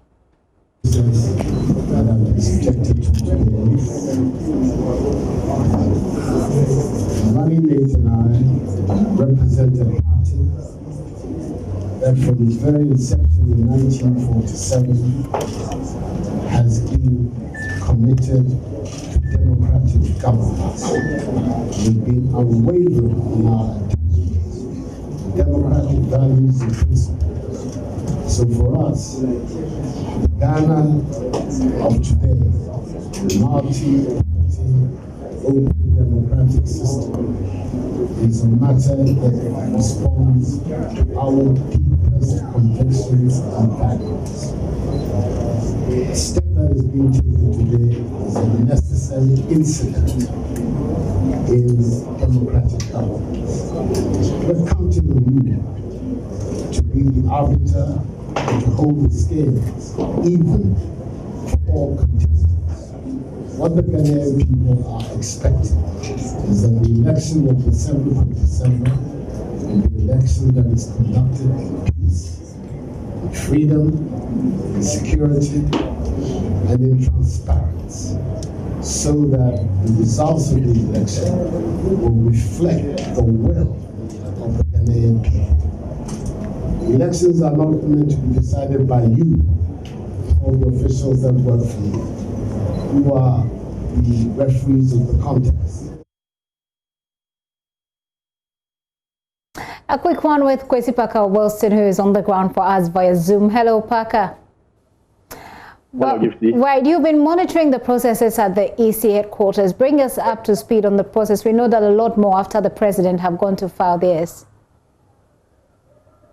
Running mate and I represent a party that from its very inception in 1947 has been committed to democratic governance. We've been unwavering in our attachment to democratic values and principles. So for us, the Ghana of today, the multi-party, open democratic system, is a matter that responds to our deepest convictions and values. The step that is being taken today is a necessary incident in democratic governance. We're counting on you to be the arbiter and to hold the scales, even for all contestants. What the Ghanaian people are expecting is that the election of December for December will be an election that is conducted in peace, in freedom, in security, and in transparency, so that the results of the election will reflect the will of the Ghanaian people. Elections are not meant to be decided by you or the officials that work for you, who are the referees of the contest. A quick one with Kwesi Parker Wilson, who is on the ground for us via Zoom. Hello, Parker. Well, right, you've been monitoring the processes at the EC headquarters. Bring us up to speed on the process. We know that a lot more after the president have gone to file theirs.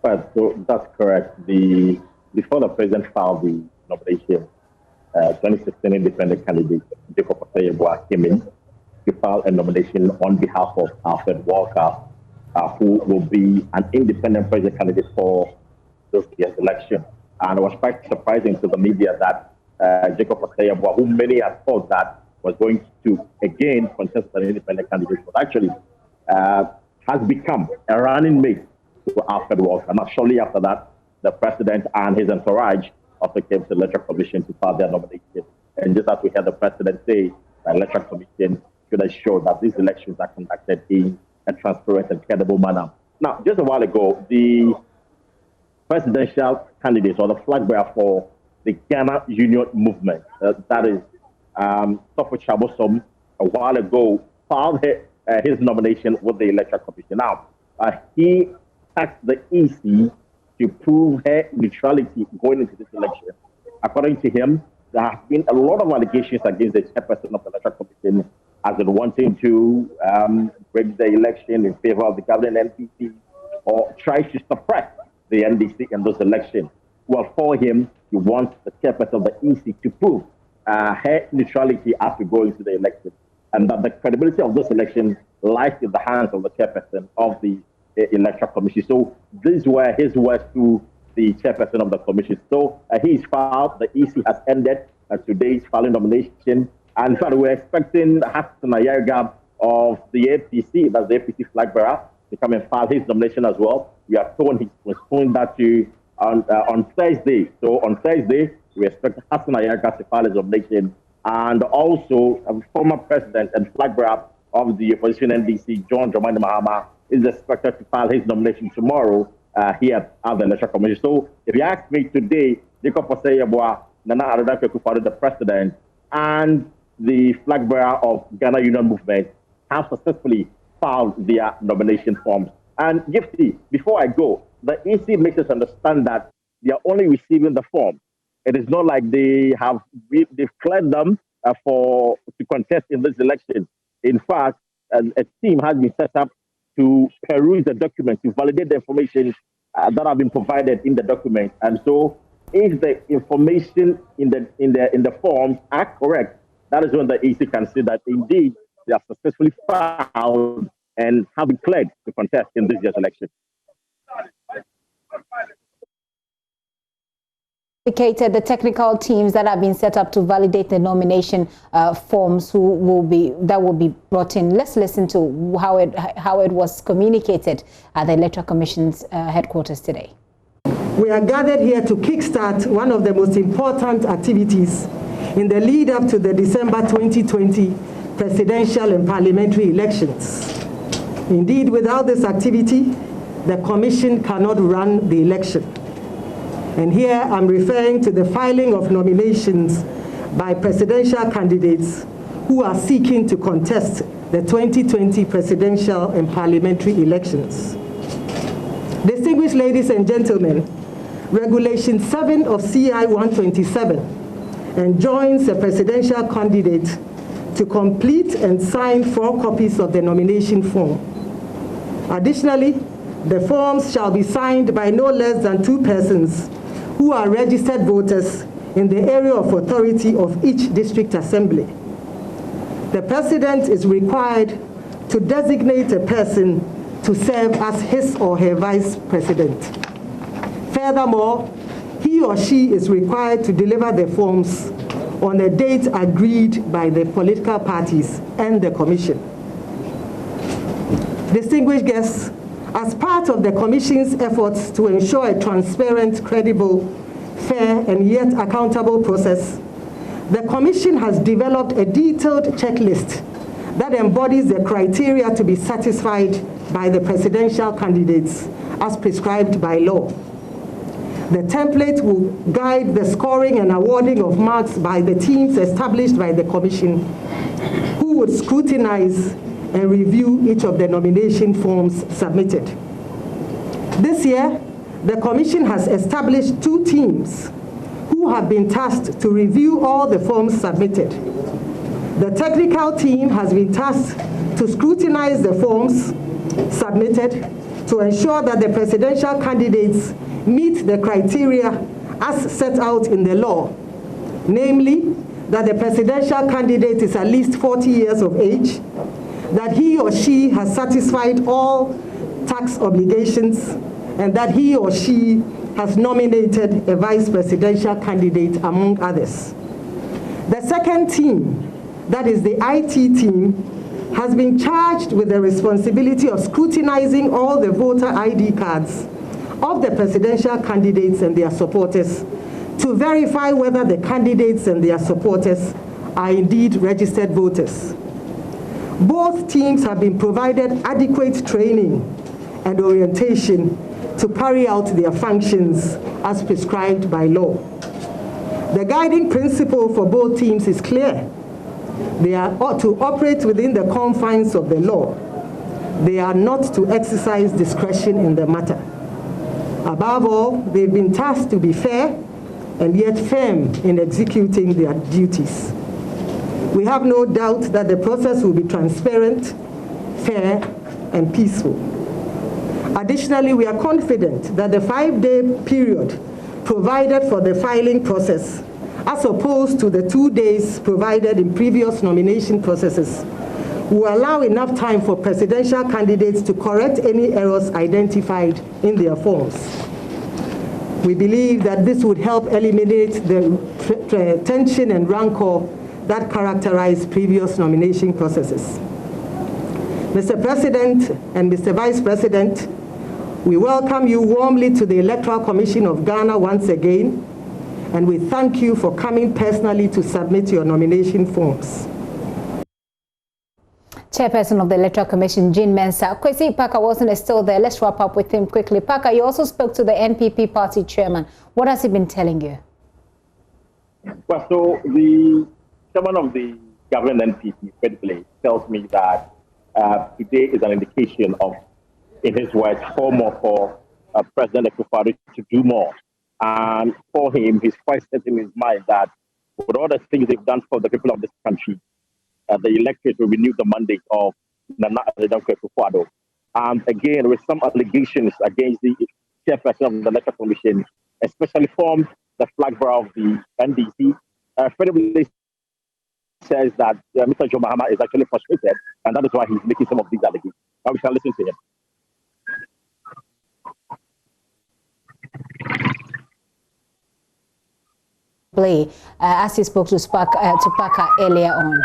Well, so that's correct. Before the president filed the nomination, 2016 independent candidate Jacob Okoye-Boah came in to file a nomination on behalf of Alfred Walker, who will be an independent president candidate for this year's election. And it was quite surprising to the media that Jacob Okoye-Boah, who many had thought that was going to again contest an independent candidate, but actually has become a running mate to Alfred Walker. And shortly after that, the president and his entourage also came to the Electoral Commission to file their nomination. And just as we heard the president say, the Electoral Commission should ensure that these elections are conducted in a transparent and credible manner. Now, just a while ago, the presidential candidates or the flag bearer for the Ghana Union Movement, that is Sopho Chabosom, a while ago, filed his nomination with the Electoral Commission. Now, he asked the EC to prove her neutrality going into this election. According to him, there have been a lot of allegations against the chairperson of the Electoral Commission as in wanting to break the election in favor of the governing NPP or try to suppress the NDC in those elections. Well, for him, he wants the chairperson of the EC to prove her neutrality as we go into the election, and that the credibility of this election lies in the hands of the chairperson of the Electoral Commission. So these were his words to the chairperson of the commission. So he's filed, the EC has ended today's filing nomination. And in fact, we're expecting Hassan Ayerga of the APC, that's the APC flag bearer, to come and file his nomination as well. We are told he's postponed that to on Thursday. So on Thursday, we expect Hassan Ayerga to file his nomination. And also, former president and flag bearer of the opposition NDC, John Dramani Mahama, is expected to file his nomination tomorrow here at the Electoral Commission. So if you ask me today, Jacob Osei-Yeboah, Nana Addo Dankwa, the president, and the flag bearer of Ghana Union Movement have successfully filed their nomination forms. And Gifty, before I go, the EC makes us understand that they are only receiving the form. It is not like they've cleared them to contest in this election. In fact, a team has been set up to peruse the document, to validate the information that have been provided in the document. And so, if the information in the forms are correct, that is when the EC can say that indeed they are successfully filed and have been cleared to contest in this year's election. The technical teams that have been set up to validate the nomination forms that will be brought in. Let's listen to how it was communicated at the Electoral Commission's headquarters today. We are gathered here to kickstart one of the most important activities in the lead up to the December 2020 presidential and parliamentary elections. Indeed, without this activity, the Commission cannot run the election. And here I'm referring to the filing of nominations by presidential candidates who are seeking to contest the 2020 presidential and parliamentary elections. Distinguished ladies and gentlemen, Regulation 7 of CI 127 enjoins a presidential candidate to complete and sign 4 copies of the nomination form. Additionally, the forms shall be signed by no less than 2 persons who are registered voters in the area of authority of each district assembly. The president is required to designate a person to serve as his or her vice president. Furthermore, he or she is required to deliver the forms on a date agreed by the political parties and the Commission. Distinguished guests, as part of the Commission's efforts to ensure a transparent, credible, fair, and yet accountable process, the Commission has developed a detailed checklist that embodies the criteria to be satisfied by the presidential candidates as prescribed by law. The template will guide the scoring and awarding of marks by the teams established by the Commission, who would scrutinize and review each of the nomination forms submitted. This year, the Commission has established 2 teams who have been tasked to review all the forms submitted. The technical team has been tasked to scrutinize the forms submitted to ensure that the presidential candidates meet the criteria as set out in the law, namely that the presidential candidate is at least 40 years of age, that he or she has satisfied all tax obligations, and that he or she has nominated a vice presidential candidate, among others. The second team, that is the IT team, has been charged with the responsibility of scrutinizing all the voter ID cards of the presidential candidates and their supporters to verify whether the candidates and their supporters are indeed registered voters. Both teams have been provided adequate training and orientation to carry out their functions as prescribed by law. The guiding principle for both teams is clear. They are to operate within the confines of the law. They are not to exercise discretion in the matter. Above all, they've been tasked to be fair and yet firm in executing their duties. We have no doubt that the process will be transparent, fair, and peaceful. Additionally, we are confident that the 5-day period provided for the filing process, as opposed to the 2 days provided in previous nomination processes, will allow enough time for presidential candidates to correct any errors identified in their forms. We believe that this would help eliminate the tension and rancor that characterize previous nomination processes. Mr. President and Mr. Vice President, we welcome you warmly to the Electoral Commission of Ghana once again, and we thank you for coming personally to submit your nomination forms. Chairperson of the Electoral Commission, Jean Mensah. Kwesi Parker wasn't still there. Let's wrap up with him quickly. Parker, you also spoke to the NPP party chairman. What has he been telling you? Well, so the chairman of the governing NPP, Fred Blake, tells me that today is an indication of, in his words, for President Akufo-Addo to do more. And for him, he's quite set in his mind that with all the things they've done for the people of this country, the electorate will renew the mandate of Nana Akufo-Addo. And again, with some allegations against the chairperson of the Electoral Commission, especially from the flag bearer of the NDC, Fred Blake says that Mr. John Mahama is actually frustrated, and that is why he's making some of these allegations. Now we shall listen to him. As he spoke to Parker earlier on.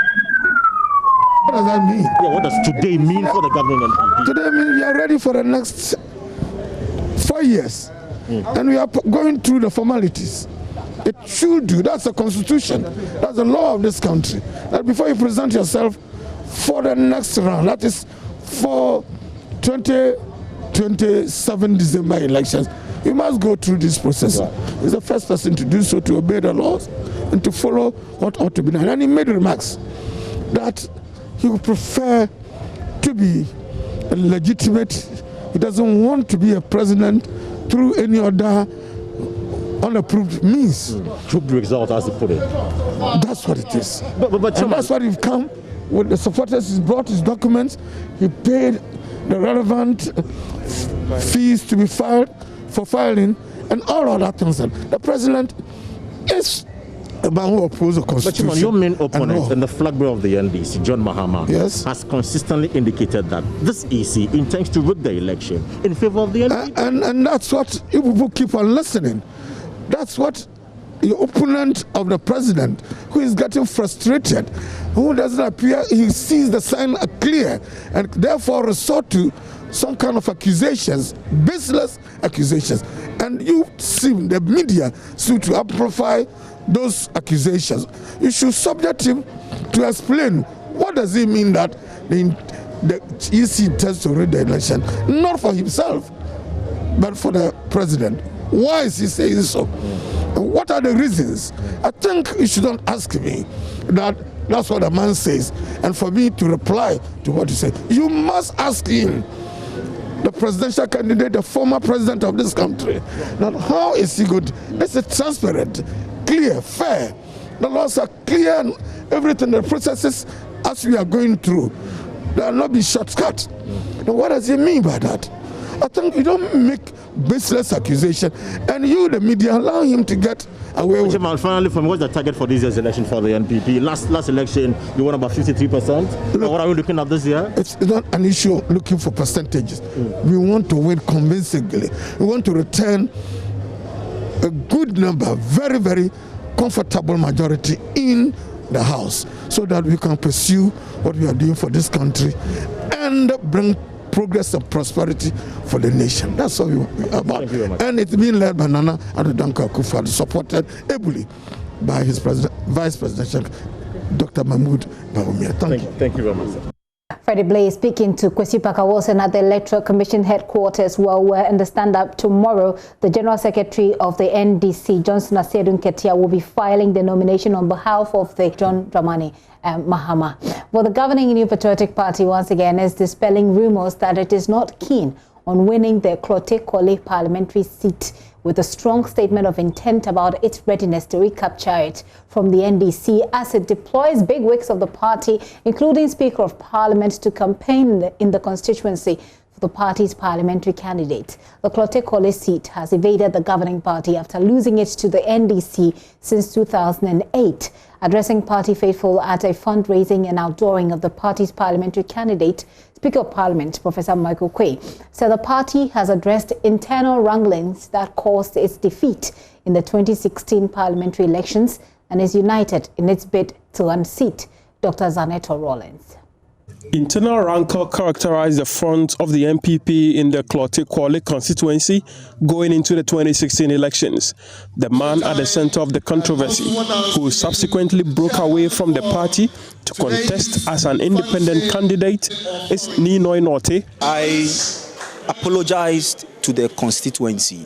What does that mean? Yeah, what does today mean for the government? Today means we are ready for the next 4 years. And we are going through the formalities. It should do. That's the constitution. That's the law of this country. That before you present yourself for the next round, that is for 2027 December elections, you must go through this process. Right. He's the first person to do so, to obey the laws and to follow what ought to be done. And he made remarks that he would prefer to be a legitimate. He doesn't want to be a president through any other unapproved means. Troop the result, as he put it. That's what it is. But and that's what he's come with. The supporters, he brought his documents, he paid the relevant fees to be filed for filing and all other things. The president is a man who opposes the constitution. But your main opponent and the flag bearer of the NDC, John Mahama, has consistently indicated that this EC intends to rig the election in favor of the NDC. And that's what you people keep on listening. That's what the opponent of the president, who is getting frustrated, who doesn't appear, he sees the sign clear, and therefore resort to some kind of accusations, baseless accusations. And you seem, the media, seem to amplify those accusations. You should subject him to explain what does it mean that the EC intends to rig the election, not for himself, but for the president. Why is he saying so? And what are the reasons? I think you shouldn't ask me that. That's what the man says. And for me to reply to what he said, you must ask him, the presidential candidate, the former president of this country, that how is he good? This is transparent, clear, fair. The laws are clear and everything, the processes as we are going through, they will not be shortcut. Now, what does he mean by that? I think you don't make baseless accusation, and you, the media, allow him to get away with it. Finally, for me, what's the target for this year's election for the NPP? Last election, you won about 53%. Look, what are we looking at this year? It's not an issue looking for percentages. We want to win convincingly. We want to return a good number, very, very comfortable majority in the House, so that we can pursue what we are doing for this country and bring progress and prosperity for the nation. That's what we're about. And it's been led by Nana Akufo-Addo, supported ably by his Vice President, Dr. Mahmoud Bawumia. Thank you. Thank you very much, sir. Freddie Blaze speaking to Kwesi Parker-Wilson at the Electoral Commission headquarters. Well, we understand that tomorrow the General Secretary of the NDC, Johnson Asiedu Nketia, will be filing the nomination on behalf of the John Dramani Mahama. Well, the governing New Patriotic Party once again is dispelling rumors that it is not keen on winning the Klote-Kwale parliamentary seat, with a strong statement of intent about its readiness to recapture it from the NDC as it deploys bigwigs of the party, including Speaker of Parliament, to campaign in the constituency for the party's parliamentary candidate. The Klote-Kwale seat has evaded the governing party after losing it to the NDC since 2008. Addressing party faithful at a fundraising and outdooring of the party's parliamentary candidate, Speaker of Parliament, Professor Michael Quay, said the party has addressed internal wranglings that caused its defeat in the 2016 parliamentary elections and is united in its bid to unseat Dr. Zaneto Rawlings. Internal rancor characterized the front of the MPP in the Klote-Kwale constituency going into the 2016 elections. The man at the center of the controversy, who subsequently broke away from the party to contest as an independent candidate, is Ninoy Norte. I apologized to the constituency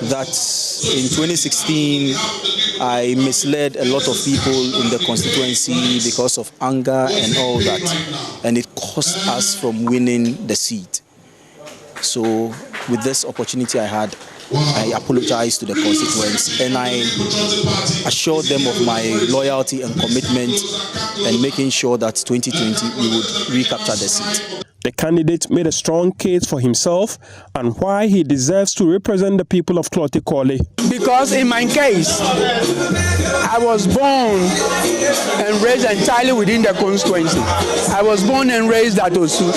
that in 2016 I misled a lot of people in the constituency because of anger and all that, and it cost us from winning the seat. So with this opportunity I had, I apologized to the constituents and I assured them of my loyalty and commitment and making sure that 2020 we would recapture the seat. The candidate made a strong case for himself and why he deserves to represent the people of Klote-Kwale. Because in my case, I was born and raised entirely within the constituency. I was born and raised at Osu.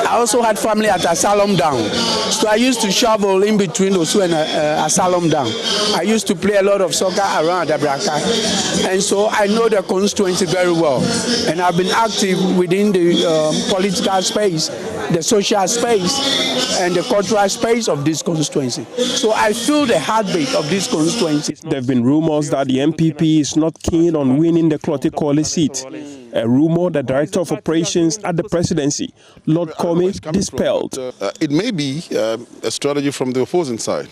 I also had family at Asylum Down. So I used to travel in between Osu and Asylum Down. I used to play a lot of soccer around Adabraka. And so I know the constituency very well. And I've been active within the political space, the social space, and the cultural space of this constituency. So I feel the heartbeat of this constituency. There have been rumors that the MPP is not keen on winning the Klote-Kwale seat. A rumor the Director of Operations at the Presidency, Lord Comey, dispelled. It may be a strategy from the opposing side.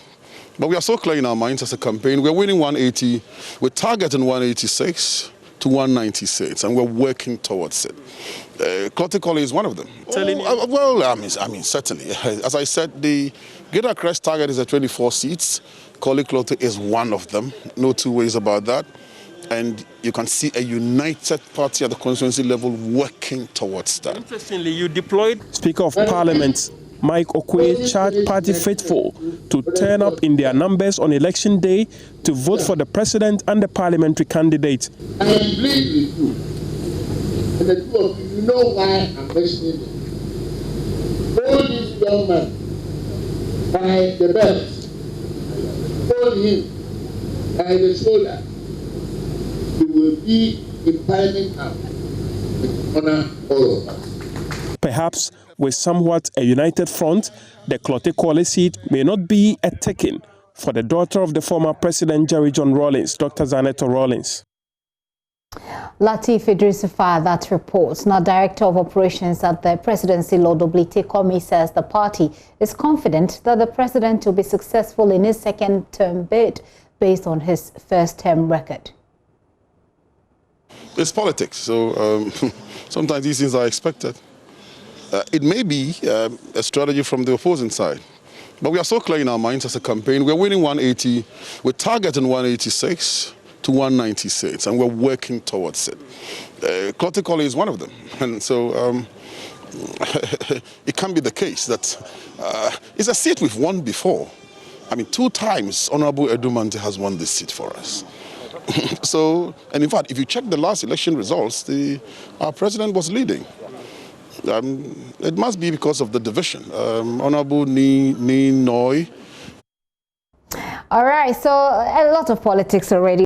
But we are so clear in our minds as a campaign. We're winning 180. We're targeting 186 to 196, and we're working towards it. Klote-Kwale is one of them. Certainly. As I said, the Greater Crest target is at 24 seats. Klote is one of them. No two ways about that. And you can see a united party at the constituency level working towards that. Interestingly, you deployed Speaker of Parliament Mike Okoye charged party faithful to turn up in their numbers on election day to vote for the president and the parliamentary candidate. I am pleased with you. And the two of you know why I'm mentioning it. Hold this young man by the belt. Hold him by the shoulder. He will be in Parliament House and honor all of us. Perhaps with somewhat a united front, the Klote-Kwale seat may not be a taken for the daughter of the former President Jerry John Rawlings, Dr. Zaneto Rawlings. Latif Idrisifa, that reports. Now, Director of Operations at the Presidency, Lord Oblite Comey, says the party is confident that the president will be successful in his second-term bid based on his first-term record. It's politics, so sometimes these things are expected. It may be a strategy from the opposing side. But we are so clear in our minds as a campaign. We're winning 180. We're targeting 186 to 196, and we're working towards it. Klote-Kwale is one of them. And so it can be the case that it's a seat we've won before. I mean, 2 times Honorable Edumante has won this seat for us. So, and in fact, if you check the last election results, our president was leading. It must be because of the division. Honorable Ninoy. All right, so a lot of politics already.